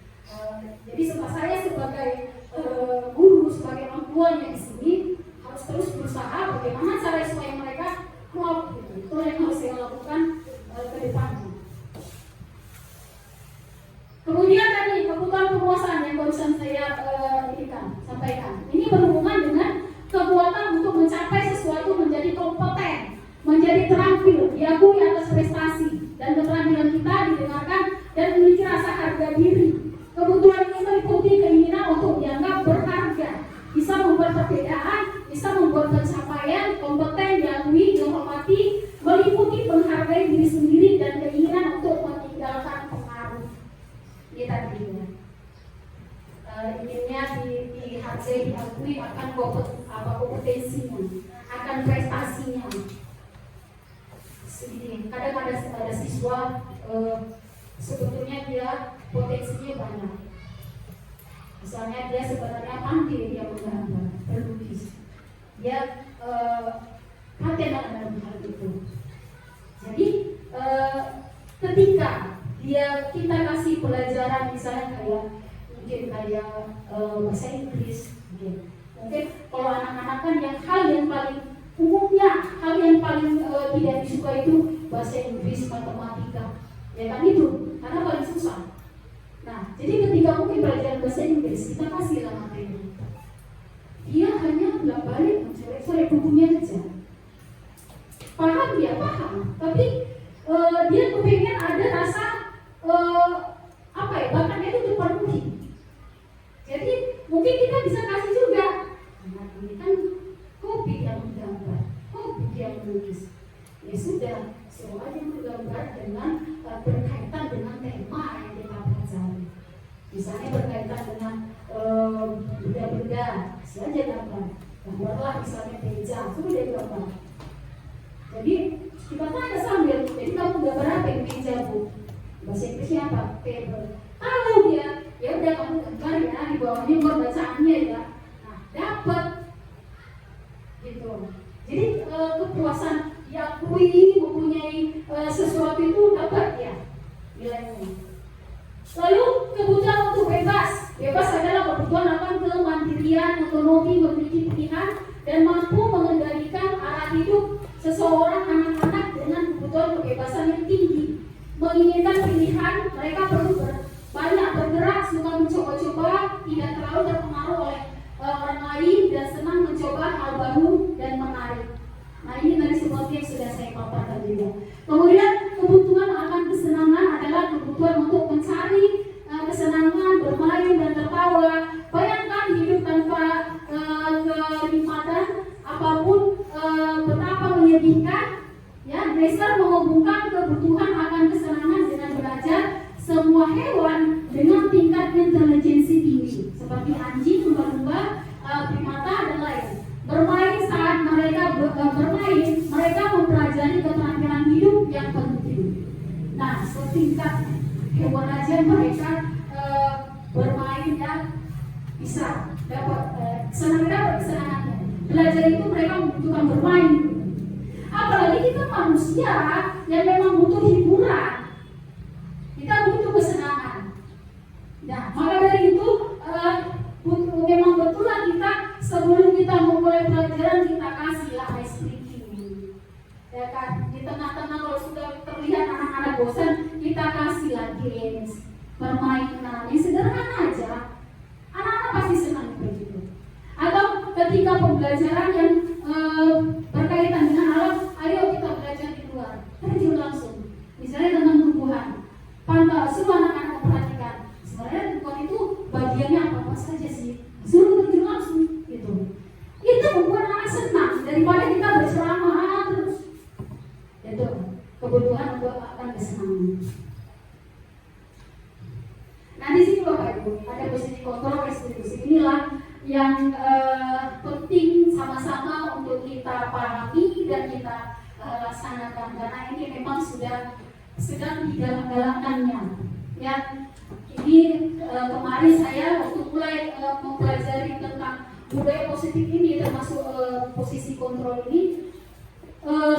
Jadi saya sebagai guru, sebagai orang tuanya di sini harus terus berusaha bagaimana cara supaya mereka klop, gitu. Itu yang harus saya lakukan ke depannya. Kemudian tadi kebutuhan penguasaan yang barusan saya sampaikan. Ini berhubungan dengan kekuatan untuk mencapai sesuatu, menjadi kompeten, menjadi terampil, diakui atas prestasi, dan keterampilan kita didengarkan dan memiliki rasa harga diri. Kebutuhan ini meliputi keinginan untuk dianggap berharga, bisa membuat perbedaan, bisa membuat pencapaian, kompeten, diakui, dihormati, meliputi menghargai diri sendiri, dan keinginan untuk meninggalkan pengaruh. Ini tadi inginnya dihargai, diakui akan kompetensinya, akan prestasinya. Kadang ada siswa sebetulnya dia potensinya banyak. Misalnya dia sebenarnya pandai, dia menggambar, berlukis, dia paten dalam hal itu. Jadi ketika kita kasih pelajaran, misalnya kayak bahasa Inggris, mungkin kalau anak-anak kan hal yang paling umumnya, hal yang paling tidak disuka itu bahasa Inggris, matematika, ya kan, itu karena paling susah. Nah, jadi ketika mungkin pelajaran bahasa Inggris kita kasih lah materi, dia hanya bolak balik mencoret-coret bukunya aja. Paham, dia paham, tapi dia kepengen ada rasa bakatnya itu terpenuhi. Jadi mungkin kita bisa kasih juga, nah ini kan hobi yang menggambar, hobi yang melukis. Ya sudah, suruh aja menggambar dengan berkaitan dengan tema yang kita pelajari. Misalnya berkaitan dengan benda-benda, saja gambar. Gambarlah misalnya meja, suruh dia gambar. Jadi kita tanya sambil, jadi kamu gambar apa yang meja, Bu? Bahasa Inggrisnya apa? Table. Kalau dia ya udah kamu gambar ya, di bawahnya buat bacaannya ya. Nah, dapat gitu. Jadi kepuasan diakui mempunyai sesuatu itu dapat ya nilainya. Lalu kebutuhan untuk bebas adalah kebutuhan akan kemandirian, otonomi, memiliki pilihan dan mampu mengendalikan arah hidup seseorang anak-anak dengan kebutuhan kebebasan yang tinggi. Menginginkan pilihan, mereka perlu banyak bergerak, suka mencoba-coba, tidak terlalu terpengaruh oleh orang lain dan senang mencoba hal baru dan menarik. Nah, ini tadi seperti yang sudah saya paparkan juga. Kemudian kebutuhan akan kesenangan adalah kebutuhan untuk mencari kesenangan, bermain dan tertawa. Bayangkan hidup tanpa kenikmatan apapun betapa menyedihkan. Ya, Dresser menghubungkan kebutuhan akan kesenangan dengan belajar semua hewan dengan tingkat intelijensi tinggi, seperti anjing, lumba-lumba, primata dan lain. Bermain saat mereka bermain, mereka mempelajari keterampilan hidup yang penting. Nah, setingkat hewan aja mereka bermain dan bisa dapat kesenangannya. Belajar itu mereka membutuhkan bermain. Apalagi kita manusia yang memang butuh hiburan, kita butuh kesenangan. Nah, maka dari itu memang betulan kita sebelum kita memulai pelajaran kita kasihlah ice breaking. Ya kan, di tengah-tengah kalau sudah terlihat anak-anak bosan, kita kasihlah games, permainan yang sederhana aja. Anak-anak pasti senang begitu. Atau ketika pembelajaran yang berkaitan dengan alam, ayo kita belajar di luar, terjun langsung. Misalnya tentang tumbuhan, pantau, suruh anak-anak memperhatikan. Sebenarnya tumbuhan itu bagiannya apa saja sih? Suruh terjun langsung, gitu. Itu membuat anak senang daripada kita berceramah terus. Itu kebutuhan untuk akan kesenangan. Nah, di sini Bapak Ibu ada posisi kontrol restitusi. Inilah yang penting sama-sama untuk kita pahami dan kita laksanakan, karena ini memang sudah sedang digalak-galakannya. Ya, ini kemarin saya waktu mulai mempelajari tentang budaya positif ini, termasuk posisi kontrol ini,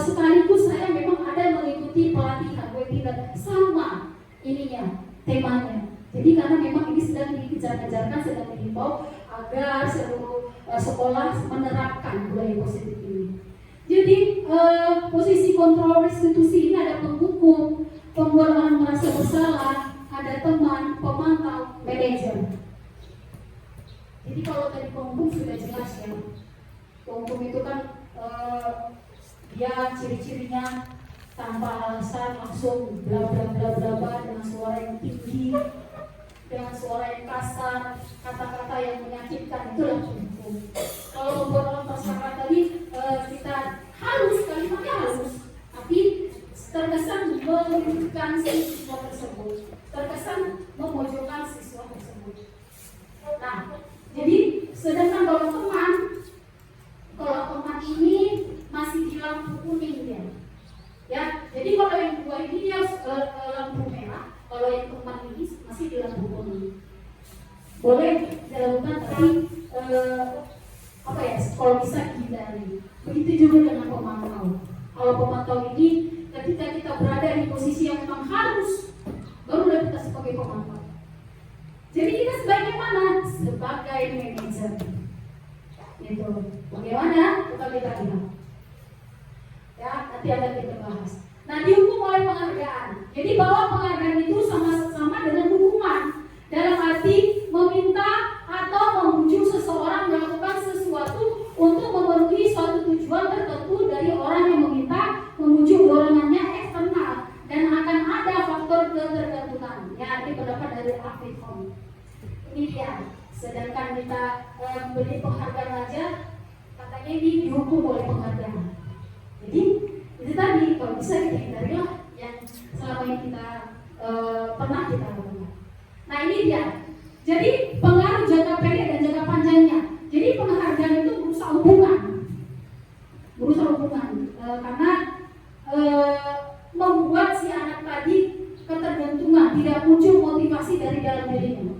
sekaligus saya memang ada mengikuti pelatihan webinar sama ininya temanya. Jadi karena memang ini sedang dikejar-kejarkan, sedang dihimbau agar seluruh sekolah menerapkan budaya positif ini. Jadi posisi kontrol restitusi ini ada penghukum, pembuat orang merasa bersalah, ada teman, pemantau, manajer. Jadi kalau tadi penghukum sudah jelas ya. Penghukum itu kan dia ciri-cirinya tanpa alasan langsung bla bla bla bla bla dengan suara yang tinggi, dengan suara yang kasar, kata-kata yang menyakitkan, itulah penghukum. Kalau membuat orang tersangka tadi kita halus, kalimatnya halus, tapi terkesan merugikan siswa tersebut, terkesan memojokkan siswa tersebut. Nah, jadi sedangkan kalau teman ini masih di lampu kuning dia, ya. Jadi kalau yang dua ini dia lampu merah. Kalau yang teman ini masih di lampu kuning, boleh dilakukan tapi kalau bisa dihindari. Begitu juga dengan pemantau. Kalau pemantau ini ketika kita berada di posisi yang memang harus, barulah kita sebagai pemantau. Jadi kita sebagai mana? Sebagai manajer. Itu bagaimana? Kita lihat. Ya, nanti akan kita bahas. Nah, dihukum oleh penghargaan. Jadi bahwa penghargaan itu sama-sama dengan hukuman. Dalam arti meminta atau membujuk seseorang melakukan sesuatu untuk memenuhi suatu tujuan tertentu dari orang yang meminta, membujuk dorongannya eksternal dan akan ada faktor ketergantungan. Ya, ini pendapat dari Afif Hong. Ini dia. Sedangkan kita beri penghargaan aja, katanya ini dihukum oleh penghargaan. Jadi itu tadi, kalau bisa kita hindarilah yang selama ini kita pernah kita lakukan. Nah, ini dia. Jadi pengaruh jangka pendek dan jangka panjangnya. Jadi penghargaan itu berusaha hubungan, karena membuat si anak tadi ketergantungan, tidak muncul motivasi dari dalam dirinya.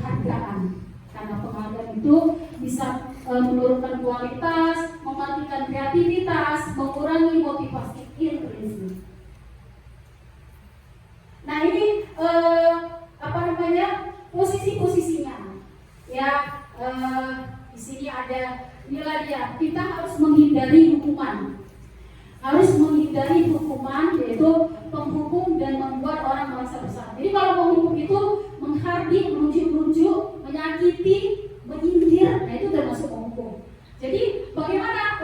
penghargaan. Karena penghargaan itu bisa menurunkan kualitas, mematikan kreativitas, mengurangi motivasi intrinsik. Nah ini posisi-posisinya ya. Di sini ada, inilah dia, kita harus menghindari hukuman. Yaitu penghukum dan membuat orang merasa bersalah. Jadi kalau menghukum itu menghardik, menunjuk-nunjuk, menyakiti, menyindir, nah itu termasuk menghukum. Jadi bagaimana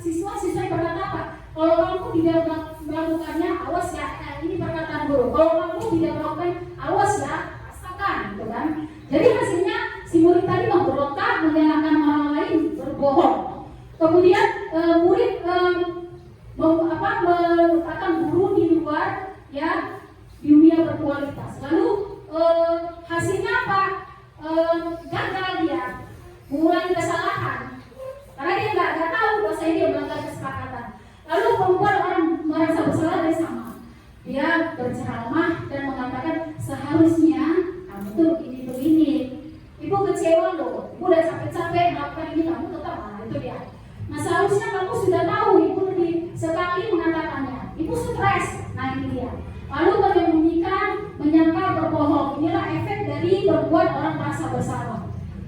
siswa-siswa yang berkata apa? Kalau kamu tidak melakukannya, awas ya. Ini perkataan guru. Kalau kamu tidak melakukan, awas ya, rasakan, gitu kan? Jadi hasilnya si murid tadi memberontak, menyalahkan orang lain, berbohong. Kemudian murid meletakkan guru di luar ya dunia berkualitas. Lalu hasilnya apa? Gagal dia, mengulangi kesalahan karena dia nggak tahu bahwa dia melanggar kesepakatan. Lalu membuat orang merasa bersalah dari sama. Dia berceramah dan mengatakan seharusnya kamu tuh begini. Ibu kecewa loh, ibu udah capek-capek melakukan ini, kamu tetap itu dia. Nah seharusnya kamu sudah tahu, ibu lebih sekali mengatakannya. Ibu stres, nah ini dia. Lalu menyembunyikan, menyangkal, berbohong. Inilah efek dari berbuat orang merasa bersalah.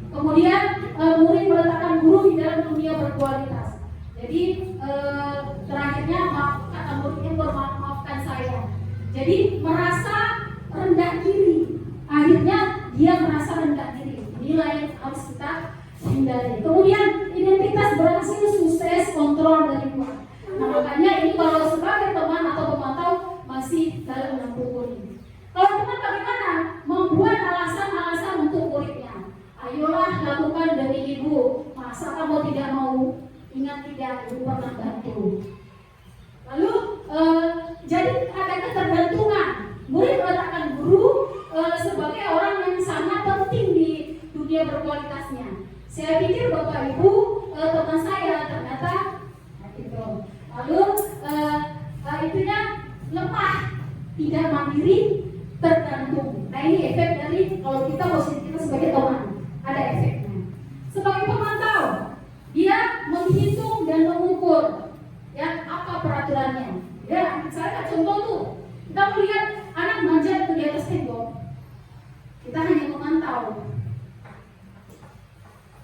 Kemudian murid meletakkan guru di dalam dunia berkualitas. Jadi terakhirnya kata muridnya, maafkan saya. Jadi merasa rendah diri. Akhirnya dia merasa rendah diri. Inilah yang harus kita hindari. Kemudian identitas berhasil, sukses, kontrol dari luar. Nah makanya ini kalau sebagai teman atau pemantau masih dalam menghubungi. Kalau teman bagaimana? Membuat alasan-alasan untuk muridnya. Ayolah lakukan demi ibu. Masa kamu tidak mau? Ingat tidak, ibu pernah bantu. Lalu jadi ada ketergantungan. Murid meletakkan guru sebagai orang yang sangat penting di dunia berkualitasnya. Saya pikir Bapak Ibu teman saya ternyata gitu. Lalu itunya lemah, tidak mandiri, tergantung. Nah ini efek dari kalau kita posisi kita sebagai teman, ada efeknya. Sebagai pemantau, dia menghitung dan mengukur ya apa peraturannya. Ya, saya contoh tuh, kita melihat anak manjat di atas tembok, kita hanya memantau.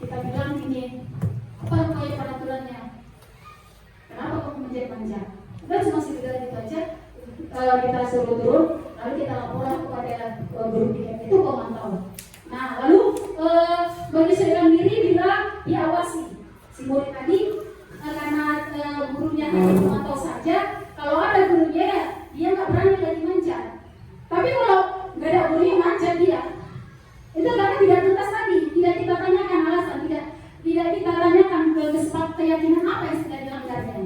Kita bilang gini, apa kayak peraturannya? Kenapa kamu manjat-manjat? Udah cuma sekedar gitu aja. Kita suruh turun, lalu kita laporan kepada guru kita, itu pemantau. Nah, lalu menyesuaikan diri bila diawasi. Si murid tadi karena gurunya hanya memantau saja, kalau ada gurunya dia nggak berani lagi manjat. Tapi kalau nggak ada gurunya manjat dia, itu karena tidak tuntas tadi, tidak kita tanyakan alasan, tidak kita tanyakan keyakinan apa yang sudah dilanggarnya.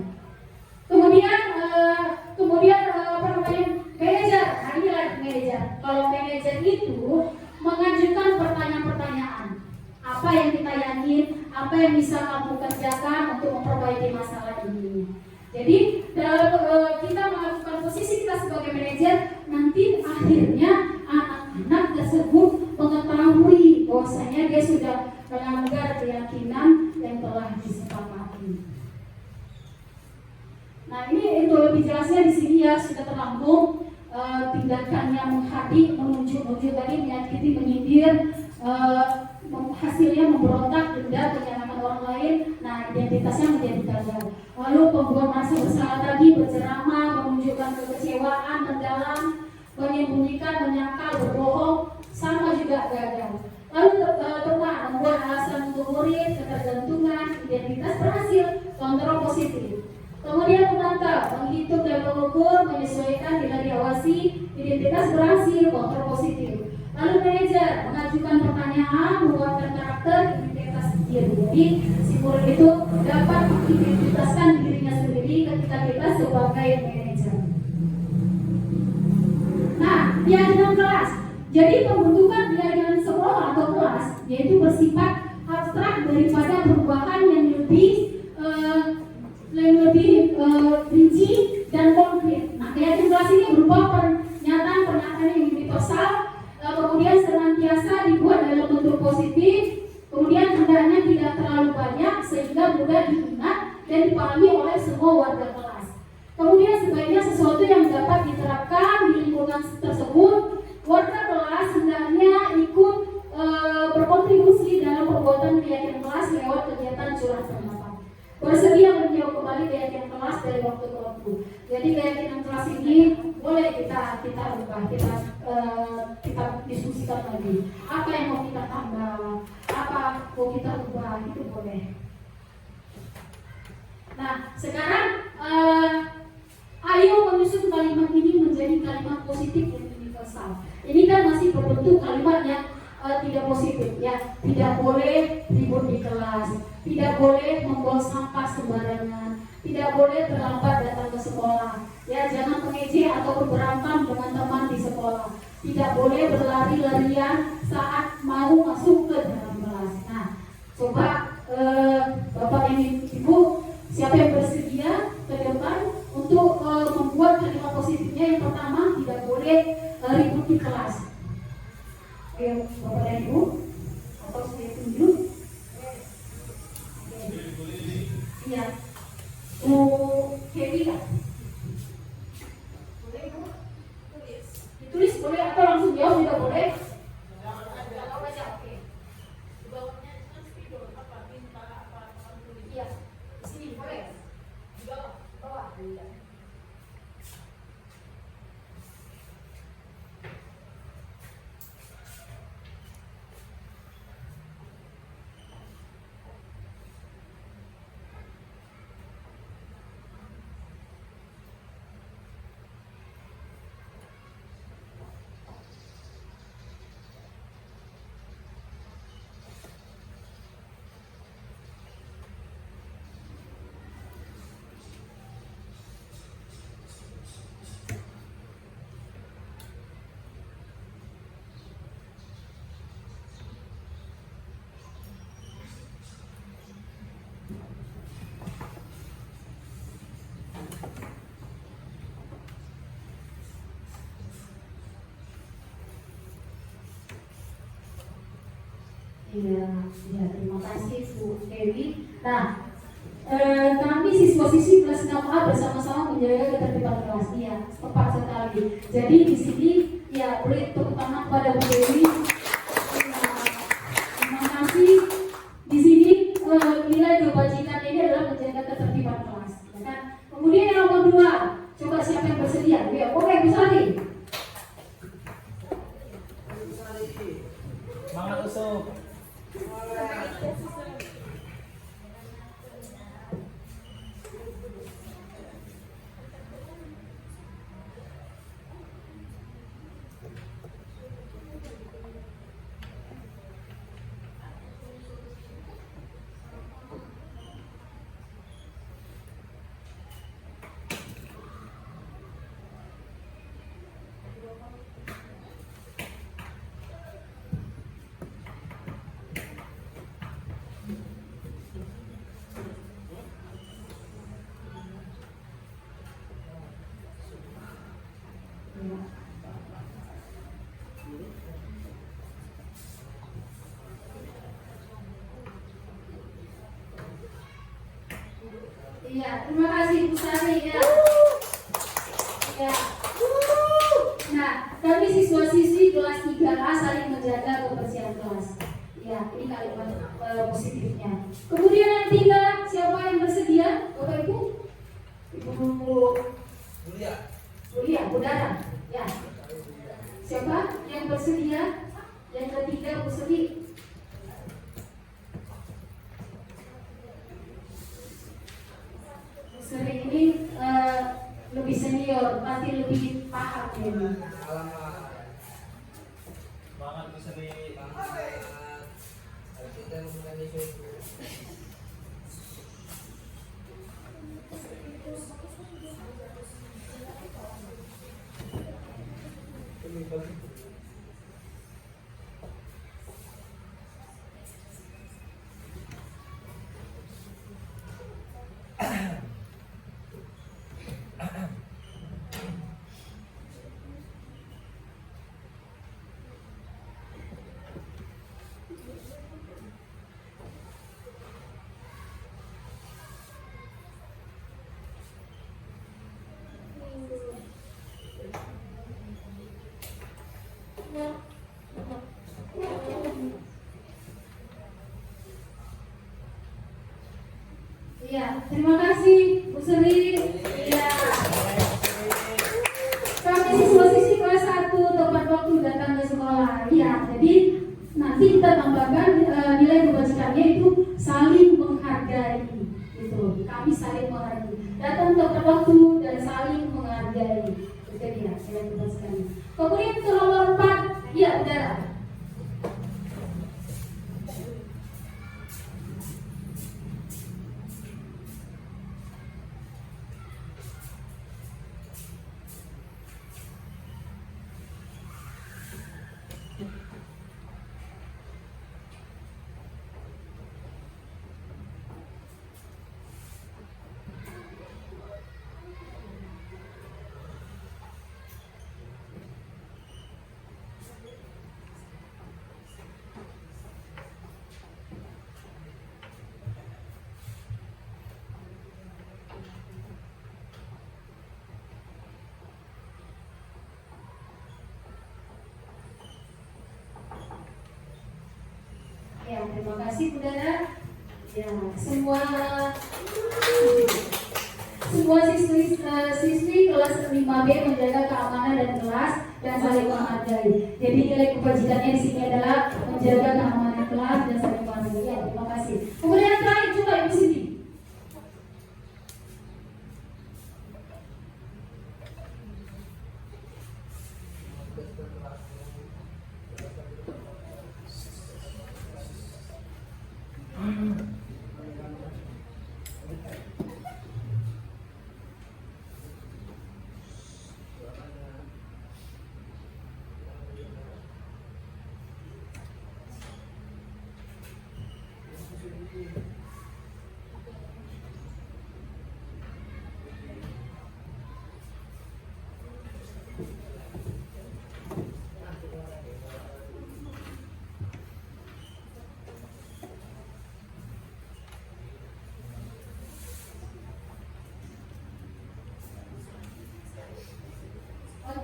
Kemudian manajer, nah inilah manajer. Kalau manajer itu mengajukan pertanyaan-pertanyaan, apa yang kita yakin, apa yang bisa kamu kerjakan untuk memperbaiki masalah ini. Jadi kita melakukan posisi kita sebagai manajer, nanti akhirnya anak-anak tersebut mengetahui bahwasanya dia sudah melanggar keyakinan yang telah disepakati. Nah ini untuk lebih jelasnya di sini ya sudah terlambung tindakan yang menghardik, menunjuk-nunjuk tadi, menyakiti, menyindir, hasilnya memberontak, denda, menyalahkan orang lain. Nah identitasnya menjadi gagal. Lalu pembuat merasa bersalah tadi, berceramah, menunjukkan kekecewaan mendalam, menyembunyikan, menyangkal, berbohong, sama juga gagal. Lalu teman membuat alasan untuk murid, ketergantungan, identitas berhasil, kontrol positif. Kemudian pemantau, menghitung dan mengukur, menyesuaikan, tidak diawasi, identitas berhasil, kontrol positif. Lalu manajer, mengajukan pertanyaan, menguatkan karakter, identitas diri. Jadi si murid itu dapat mengidentitaskan dirinya sendiri ketika kita sebagai manajer. Nah, piagam kelas. Jadi pembentukan piagam sekolah atau kelas yaitu bersifat abstrak daripada perubahan yang lebih rinci dan konkret. Nah, piagam kelas ini berupa pernyataan yang universal, kemudian senantiasa dibuat sehingga mudah diingat dan dipahami oleh semua warga kelas. Kemudian sebaiknya sesuatu yang dapat diterapkan di lingkungan tersebut, warga kelas hendaknya ikut berkontribusi dalam perbuatan keyakinan kelas lewat kegiatan curah pendapat. Bersedia meninjau kembali keyakinan kelas dari waktu ke waktu. Jadi keyakinan kelas ini boleh kita ubah, kita diskusikan lagi. Apa yang mau kita tambah, apa mau kita ubah, itu boleh. Nah, sekarang ayo menyusun kalimat ini menjadi kalimat positif dan universal. Ini kan masih berbentuk kalimat yang tidak positif, ya. Tidak boleh ribut di kelas, tidak boleh membuang sampah sembarangan, tidak boleh terlambat datang ke sekolah, ya. Jangan mengejek atau berantem dengan teman di sekolah, tidak boleh berlari-larian saat mau masuk ke dalam kelas. Nah, coba Bapak dan Ibu, siapa yang bersedia ke depan untuk membuat kalimat positifnya? Yang pertama, tidak boleh ribut di kelas. Ayo, Bapak dan Ibu, atau saya tunjuk. Iya, Bu Dewi lah. Boleh Bu? Ditulis boleh atau langsung jawab juga boleh. Jawab aja, oke. Di bawahnya kan spidol apa? Minta apa? Iya, di sini boleh. Di bawah. Iya. Iya, terima kasih Bu Dewi. Nah, kami siswa-siswi kelas 6A bersama-sama menjaga ketertiban kelas. Iya, tepat sekali. Jadi di sini ya beri tepuk tangan pada Bu Dewi. Terima kasih. Di sini nilai kebajikan ini adalah menjaga ketertiban kelas. Ya kan? Kemudian yang nomor 2, coba siapa yang bersedia? Ya, boleh Bu Sari. Semangat Uso. Iya, terima kasih Bu Sari ya. Ya. Nah, kami siswa-siswi kelas 3A saling menjaga kebersihan kelas. Ya, ini kalimat positifnya. Kemudian yang 3, siapa yang bersedia? Bapak Ibu? Ibu Bulia, Bu Dara. Ya. Siapa yang bersedia? Yang ketiga Bu Sri. Sering ini lebih senior, pasti lebih paham ini. Semangat Bu Sri. Ya, terima kasih Bu Sri. Ya. Kami siswa-siswi kelas 1 tepat waktu datang ke sekolah. Ya, jadi nanti kita tambahkan nilai kebajikannya itu saling menghargai. Gitu. Kami saling menghargai. Datang tepat waktu dan saling menghargai. Itu dia nilai kebajikannya. Kemudian ke nomor 4, ya udara. Ya, terima kasih Saudara. Ya, semua siswi kelas 5B menjaga keamanan dan kelas dan saling menghargai. Jadi nilai kebajikannya di sini adalah menjaga keamanan kelas dan saling menghargai. Ya, terima kasih. Kemudian yang terakhir coba Ibu Siti.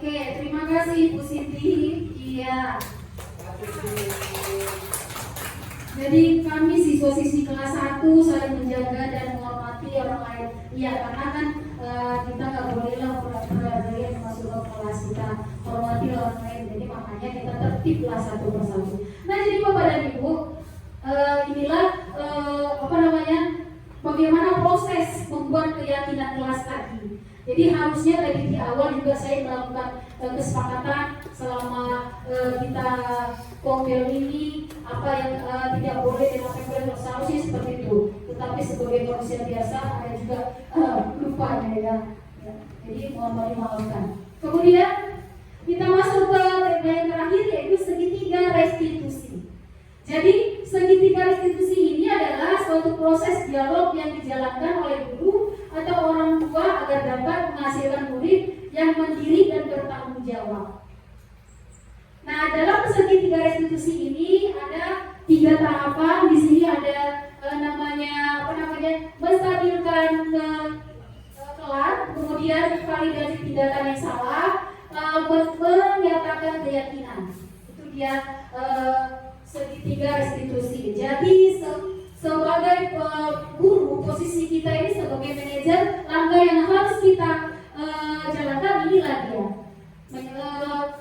Oke, terima kasih Bu Siti. Iya. Jadi kami siswa-siswi kelas 1 saling menjaga dan menghormati orang lain. Iya, karena kan kita nggak boleh lah pura-pura masuk ke kelas, kita hormati orang lain. Jadi makanya kita tertiblah satu persatu. Nah, jadi Bapak dan Ibu, inilah bagaimana proses membuat keyakinan kelas tadi. Jadi harusnya tadi di awal juga saya melakukan kesepakatan selama kita komil ini apa yang tidak boleh dan apa yang boleh, seharusnya seperti itu. Tetapi sebagai manusia biasa ada juga lupanya ya. Jadi mohon dimaafkan. Kemudian kita masuk ke tema yang terakhir, yaitu segitiga restitusi. Jadi segitiga restitusi ini adalah suatu proses dialog yang dijalankan oleh guru atau orang tua agar dapat menghasilkan murid yang mandiri dan bertanggung jawab. Nah, dalam segitiga restitusi ini ada 3 tahapan. Di sini ada menstabilkan kelar, kemudian validasi tindakan yang salah, menyatakan keyakinan. Itu dia segitiga restitusi. Jadi sebagai guru, posisi kita ini sebagai manajer, langkah yang harus kita jalankan inilah dia,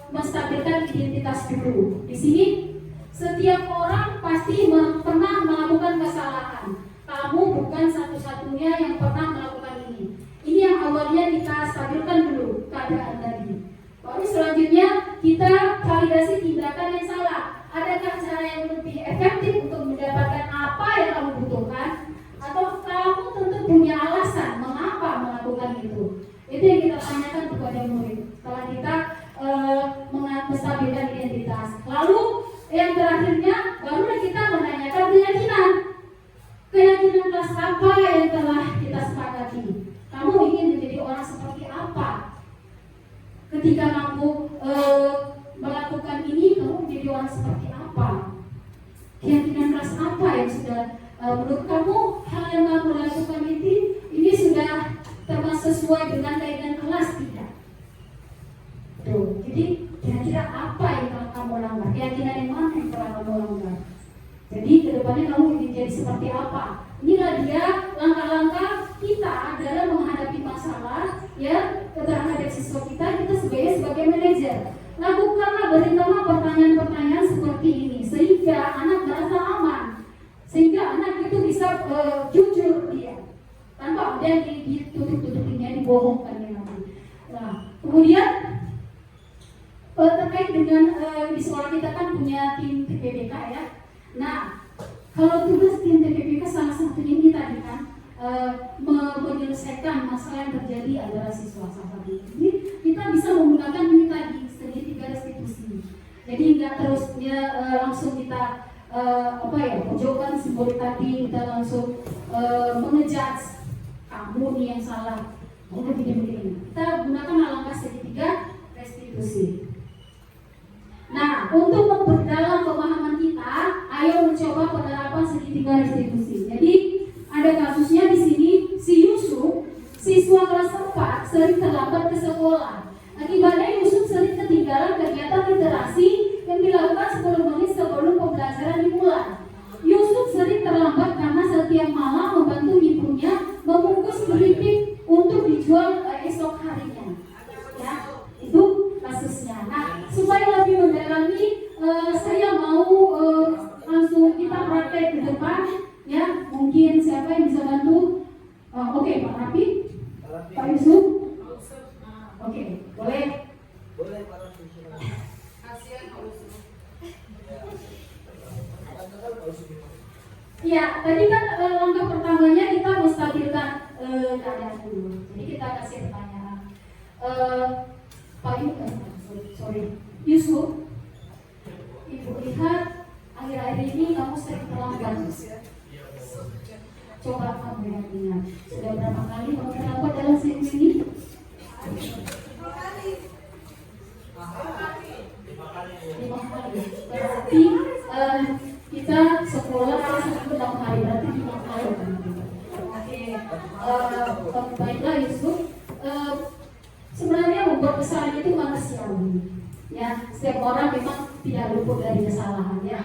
menstabilkan identitas dulu. Di sini setiap orang pasti pernah melakukan kesalahan. Kamu bukan satu-satunya yang pernah melakukan ini. Ini yang awalnya kita stabilkan dulu keadaan tadi. Baru selanjutnya kita validasi tindakan yang salah. Adakah cara yang lebih efektif untuk mendapatkan apa yang kamu butuhkan? Atau kamu tentu punya alasan mengapa melakukan itu? Itu yang kita tanyakan kepada murid setelah kita menstabilkan identitas. Lalu yang terakhirnya barulah kita menanyakan keyakinan. Keyakinan kelas apa yang telah kita sepakati? Kamu ingin menjadi orang seperti apa? Ketika kamu melakukan ini, kamu menjadi orang seperti apa? Keyakinan kelas apa yang sudah menurut kamu hal yang kamu lakukan ini sudah termasuk sesuai dengan kaidah kelas tidak? Tuh, jadi kira-kira apa yang telah kamu langgar? Keyakinan yang mana yang telah kamu langgar? Jadi kedepannya kamu ingin jadi seperti apa? Inilah dia langkah-langkah Lakukanlah berikanlah pertanyaan-pertanyaan seperti ini sehingga anak merasa aman, sehingga anak itu bisa jujur dia tanpa ada yang ditutup-tutupinya, dibohongkannya nanti. Nah, kemudian terkait dengan di sekolah kita kan punya tim TPBK ya. Nah, kalau tugas tim TPBK salah satunya ini tadi kan menyelesaikan masalah yang terjadi antara siswa salah satu. Jadi kita bisa menggunakan ini tadi segitiga restitusi. Jadi nggak terus langsung kita pojokkan simbol tadi, kita langsung mengejudge kamu nih yang salah, begini. Kita gunakan langkah segitiga restitusi. Nah, untuk memperdalam pemahaman kita, ayo mencoba penerapan segitiga restitusi. Jadi ada kasusnya di sini, si Yusuf, siswa kelas 4 sering terlambat ke sekolah. Akibatnya Yusuf sering ketinggalan kegiatan literasi yang dilakukan 10 menit sebelum pembelajaran dimulai. Yusuf sering terlambat karena setiap malam membantu ibunya membungkus keripik untuk dijual esok harinya. Ya, itu kasusnya. Nah, supaya lebih mendalami, saya mau langsung kita praktek di depan. Ya, mungkin siapa yang bisa bantu? Oke, Pak Rafi, Pak Yusuf. Oke, boleh. Boleh Pak Rafi. Kasihan Pak Yusuf. Ya, tadi kan langkah pertamanya kita menstabilkan keadaan dulu. Jadi kita kasih pertanyaan. Pak Yusuf, Ibu lihat akhir-akhir ini kamu sering terlambat. Coba kamu ingat, sudah berapa kali kamu terlambat dalam seminggu ini? 5 kali. Berarti kita sekolah seminggu 6 hari, berarti 5 kali. Oke, baiklah Yusuf. Sebenarnya membuat kesalahan itu manusiawi. Ya, setiap orang memang tidak luput dari kesalahan. Ya,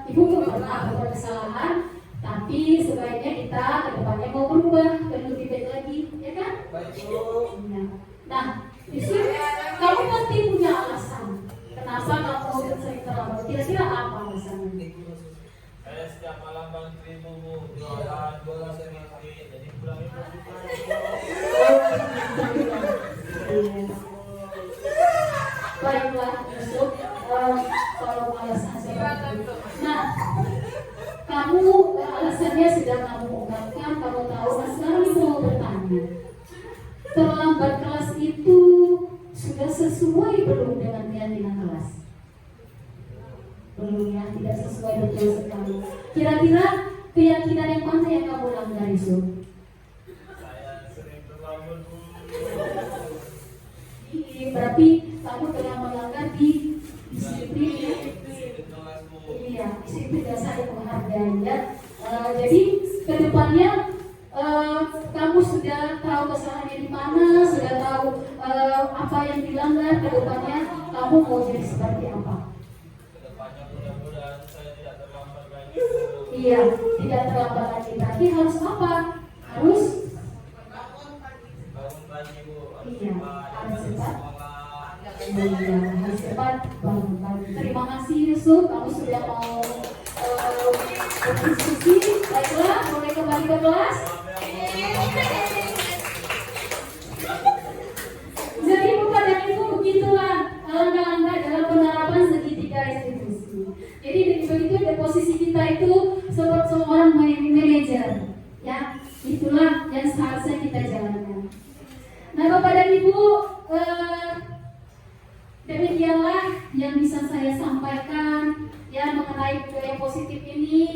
Ibu pernah berbuat kesalahan, tapi sebaiknya kita ke depannya mau berubah dan lebih baik lagi, ya kan? Ya. Nah, Yusuf, kamu pasti punya alasan kenapa kamu sering terlambat. Kira-kira apa alasannya? Saya setiap malam bantu ibumu jualan sendiri, jadi pulang itu. Baiklah Yusuf, kalau alasan saya. Nah, kamu alasannya sudah kamu ungkapkan, kamu tahu. Nah, sekarang ibu mau bertanya, terlambat kelas itu sudah sesuai belum dengan keyakinan kelas? Belum ya, tidak sesuai betul sekali. Kira-kira keyakinan yang mana yang kamu langgar Yusuf? Saya sering terlambat. Berarti kamu telah melanggar di disiplin ya? Iya, disiplin dasar yang menghargai ya. Jadi kedepannya kamu sudah tahu kesalahannya di mana, sudah tahu apa yang dilanggar. Kedepannya kamu mau jadi seperti apa? Kedepannya mudah-mudahan saya tidak terlambat lagi. Iya, tidak terlambat lagi. Berarti harus apa? Harus Bangun pagi Bu. iya, harus cepat. Sekolah. Iya, harus cepat bangun pagi. Terima kasih Yusuf, kamu sudah mau berdiskusi. Baiklah, mulai kembali ke kelas. Jadi bukan dan ibu begitulah langkah-langkah dalam penerapan segitiga restitusi. Jadi begitu di posisi kita itu seperti seorang manajer, ya itulah yang seharusnya kita jalankan. Nah kepada ibu demikianlah yang bisa saya sampaikan ya mengenai budaya positif ini.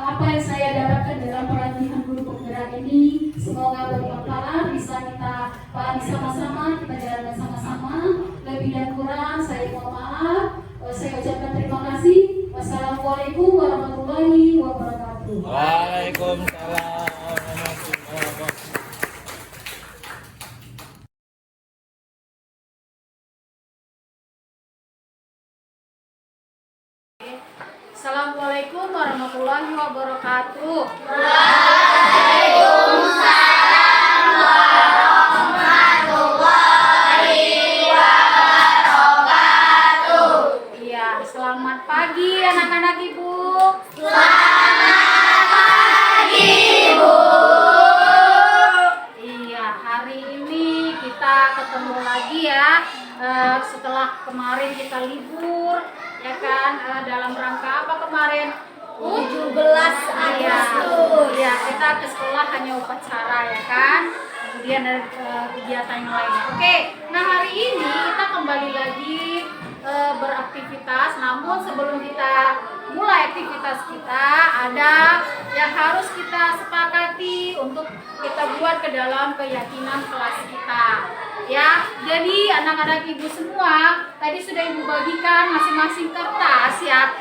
Apa yang saya dapatkan dalam pelatihan guru penggerak ini semoga bermanfaat, bisa kita pahami sama-sama, kita jalankan sama-sama. Lebih dan kurang saya mohon maaf. Saya ucapkan terima kasih. Wassalamualaikum warahmatullahi wabarakatuh. Waalaikumsalam warahmatullahi wabarakatuh. Assalamualaikum warahmatullahi wabarakatuh. Waalaikumsalam warahmatullahi wabarakatuh. setelah kemarin kita libur, ya kan, dalam rangka apa kemarin? 17 Agustus. Ya, kita ke sekolah hanya upacara, ya kan. Kemudian ada kegiatan yang lainnya. Oke, nah hari ini kita kembali lagi beraktivitas. Namun sebelum kita mulai aktivitas kita, ada yang harus kita sepakati untuk kita buat ke dalam keyakinan kelas kita. Ya, jadi anak-anak ibu semua tadi sudah ibu bagikan masing-masing kertas ya,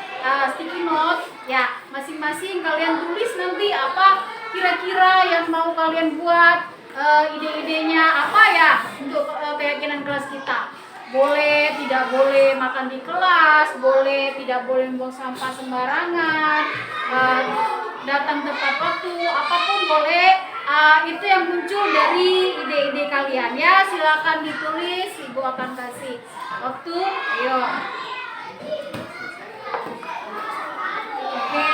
sticky note ya, masing-masing kalian tulis nanti apa kira-kira yang mau kalian buat, ide-idenya apa ya untuk keyakinan kelas kita. Boleh, tidak boleh makan di kelas, boleh, tidak boleh membuang sampah sembarangan, datang tepat waktu, apapun boleh. Itu yang muncul dari ide-ide kalian ya, silakan ditulis, ibu akan kasih waktu. Ayo. Oke,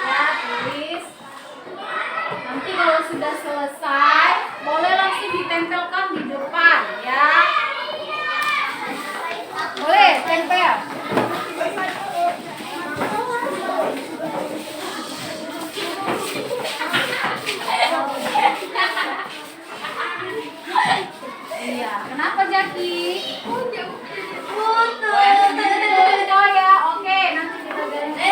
ya tulis. Nanti kalau sudah selesai, boleh langsung ditempelkan di depan ya. Boleh, tempel. Iya, kenapa Jaki? Oh ya, oke, nanti kita ganti.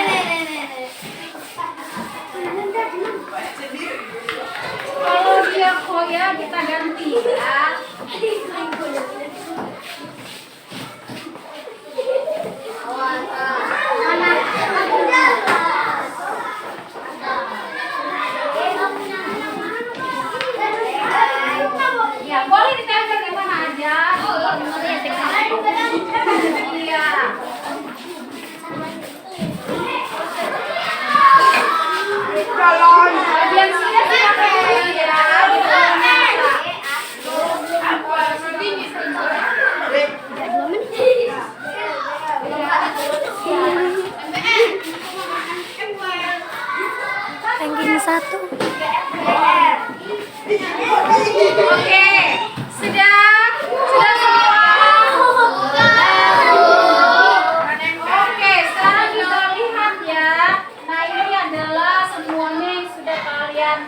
Kalau dia koya kita ganti ya. Mana? Ya, boleh ditempel di mana aja. Iya. Bagian sini silakan dulu ya. Di bawah masa. Ranking 1. Oke, sudah semua. Oke, sekarang kita lihat ya. Nah, ini adalah semuanya yang sudah kalian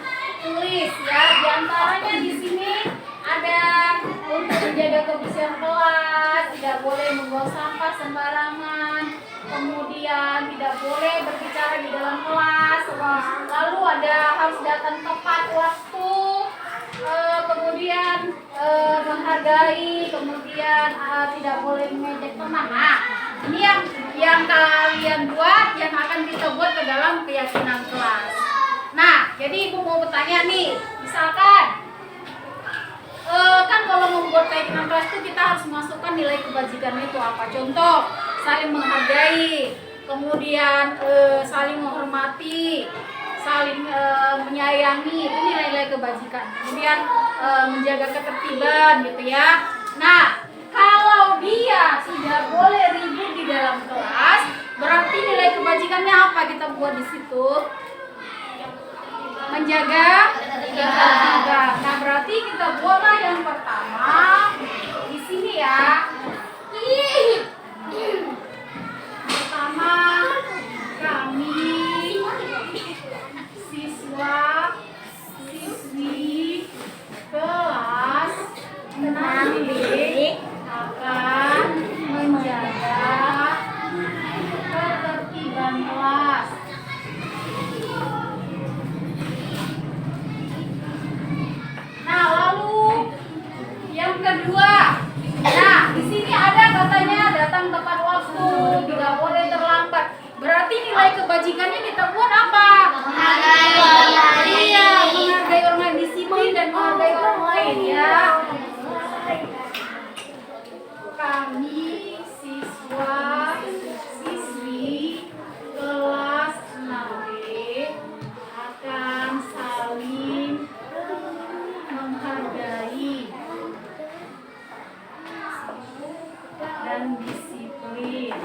tulis ya. Di antaranya di sini ada untuk menjaga kebersihan kelas, tidak boleh membuang sampah sembarangan, kemudian tidak boleh berbicara di dalam kelas, lalu ada harus datang tepat waktu, kemudian menghargai, kemudian tidak boleh mengejek teman. Nah, ini yang kalian buat, yang akan kita buat ke dalam keyakinan kelas. Nah, jadi ibu mau bertanya nih, misalkan kan kalau membuat keyakinan kelas itu kita harus masukkan nilai kebajikan itu apa? Contoh, saling menghargai, kemudian saling menghormati, saling menyayangi, itu nilai-nilai kebajikan. Kemudian menjaga ketertiban gitu ya. Nah, kalau dia tidak boleh ribut di dalam kelas, berarti nilai kebajikannya apa kita buat di situ? Menjaga ketertiban. Nah, berarti kita buatlah yang pertama di sini ya. Pertama, kami siswa siswi kelas 6B akan menjaga ketertiban kelas. Nah, lalu yang kedua, nah di sini ada katanya datang tepat waktu, tidak boleh terlambat. Berarti nilai kebajikannya kita buat apa? Menghargai orang lain. Iya, menghargai orang lain, disiplin dan menghargai orang lain ya. Kami siswa siswi kelas 6B akan saling menghargai dan disiplin.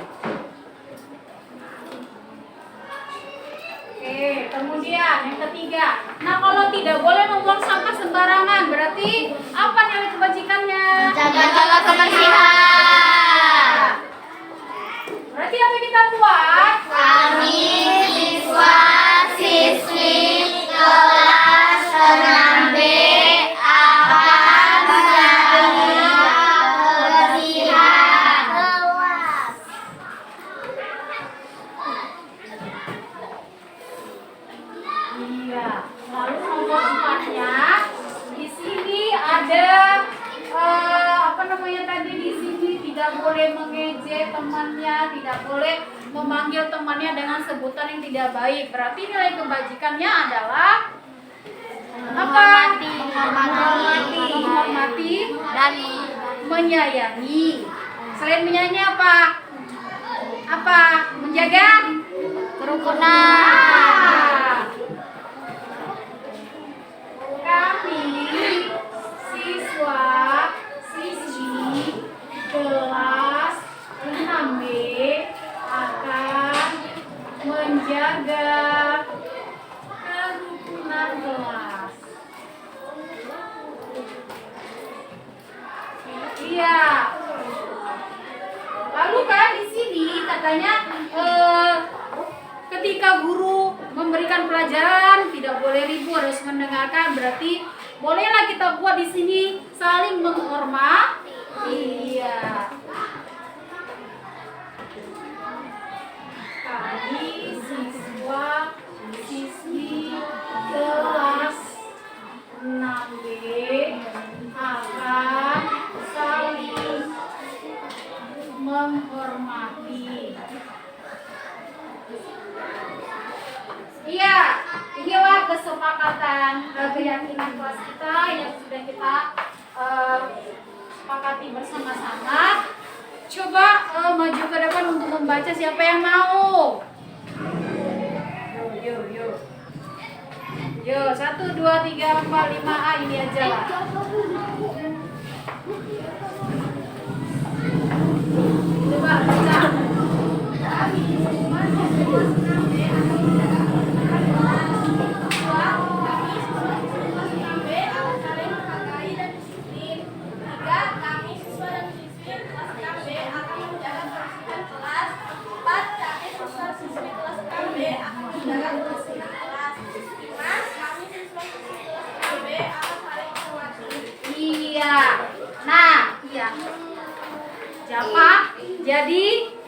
Oke, kemudian yang ketiga. Nah, kalau tidak boleh membuang sampah sembarangan, berarti apa nilai kebajikannya? Jaga kebersihan. kita buat? Kami siswa siswi kelas 6B akan menjaga kebersihan kelas. Iya. Lalu nomor 4-nya di sini ada apa namanya tadi, di sini tidak boleh mengejek temannya, tidak boleh memanggil temannya dengan sebutan yang tidak baik. Berarti nilai kebajikannya adalah apa? Menghormati Dan menyayangi. Selain menyayangi apa? Apa? Menjaga kerukunan. Kami siswa siswi kelas 6B akan menjaga kerukunan kelas. Iya. Lalu kan di sini katanya ketika guru memberikan pelajaran tidak boleh ribut, harus mendengarkan. Berarti bolehlah kita buat di sini saling menghormati. Iya. Kami siswa siswi kelas 6B akan saling menghormati. Iya, inilah kesepakatan keyakinan kelas kita yang sudah kita sepakati bersama-sama. Coba maju ke depan untuk membaca, siapa yang mau? Yuk. 1, 2, 3, 4, 5A, ini aja lah. Coba baca. Iya. Nah, iya. Siapa? Jadi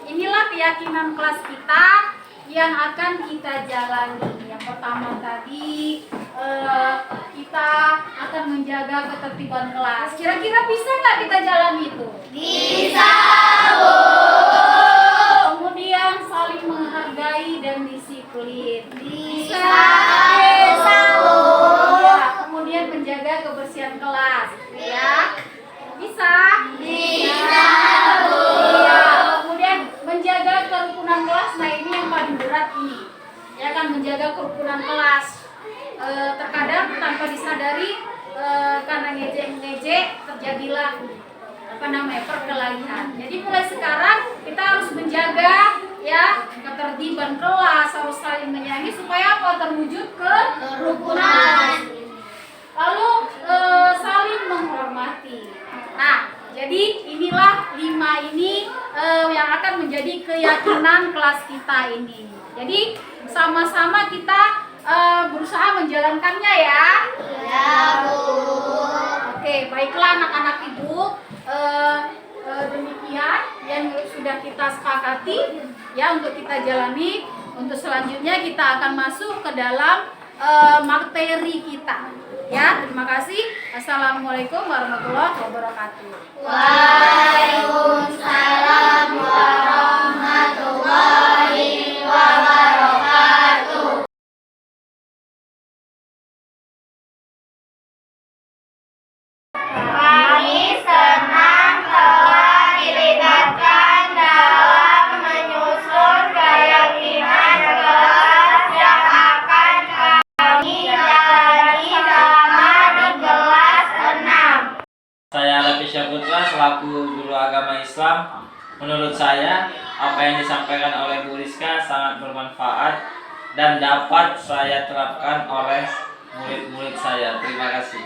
inilah keyakinan kelas kita yang akan kita jalani. Yang pertama tadi kita akan menjaga ketertiban kelas. Kira-kira bisa nggak kita jalani itu? Bisa, Bu. Kemudian saling menghargai dan disiplin. Bisa, Bu. Ya, kemudian menjaga kebersihan kelas. Ya, bisa. Bisa, Bu. Ya, kemudian menjaga kerukunan kelas. Nah, ini yang paling berat ini. Ya kan, menjaga kerukunan kelas. Terkadang tanpa disadari karena ngejek terjadilah perkelahian. Jadi mulai sekarang kita harus menjaga ya ketertiban kelas, harus saling menyayangi supaya apa? Terwujud kerukunan. Lalu saling menghormati. Nah, jadi inilah 5 ini yang akan menjadi keyakinan kelas kita ini. Jadi sama-sama kita berusaha menjalankannya ya. Ya, Bu. Oke, baiklah anak-anak Ibu. Demikian yang sudah kita sepakati ya untuk kita jalani. Untuk selanjutnya kita akan masuk ke dalam materi kita. Ya, terima kasih. Assalamualaikum warahmatullahi wabarakatuh. Waalaikumsalam warahmatullahi wabarakatuh. Kami senang telah dilibatkan dalam menyusun keyakinan kelas yang akan kami jalani selama di kelas 6. Saya Rafi Syaputra selaku guru agama Islam. Menurut saya, apa yang disampaikan oleh Bu Rizka sangat bermanfaat dan dapat saya terapkan oleh murid-murid saya. Terima kasih.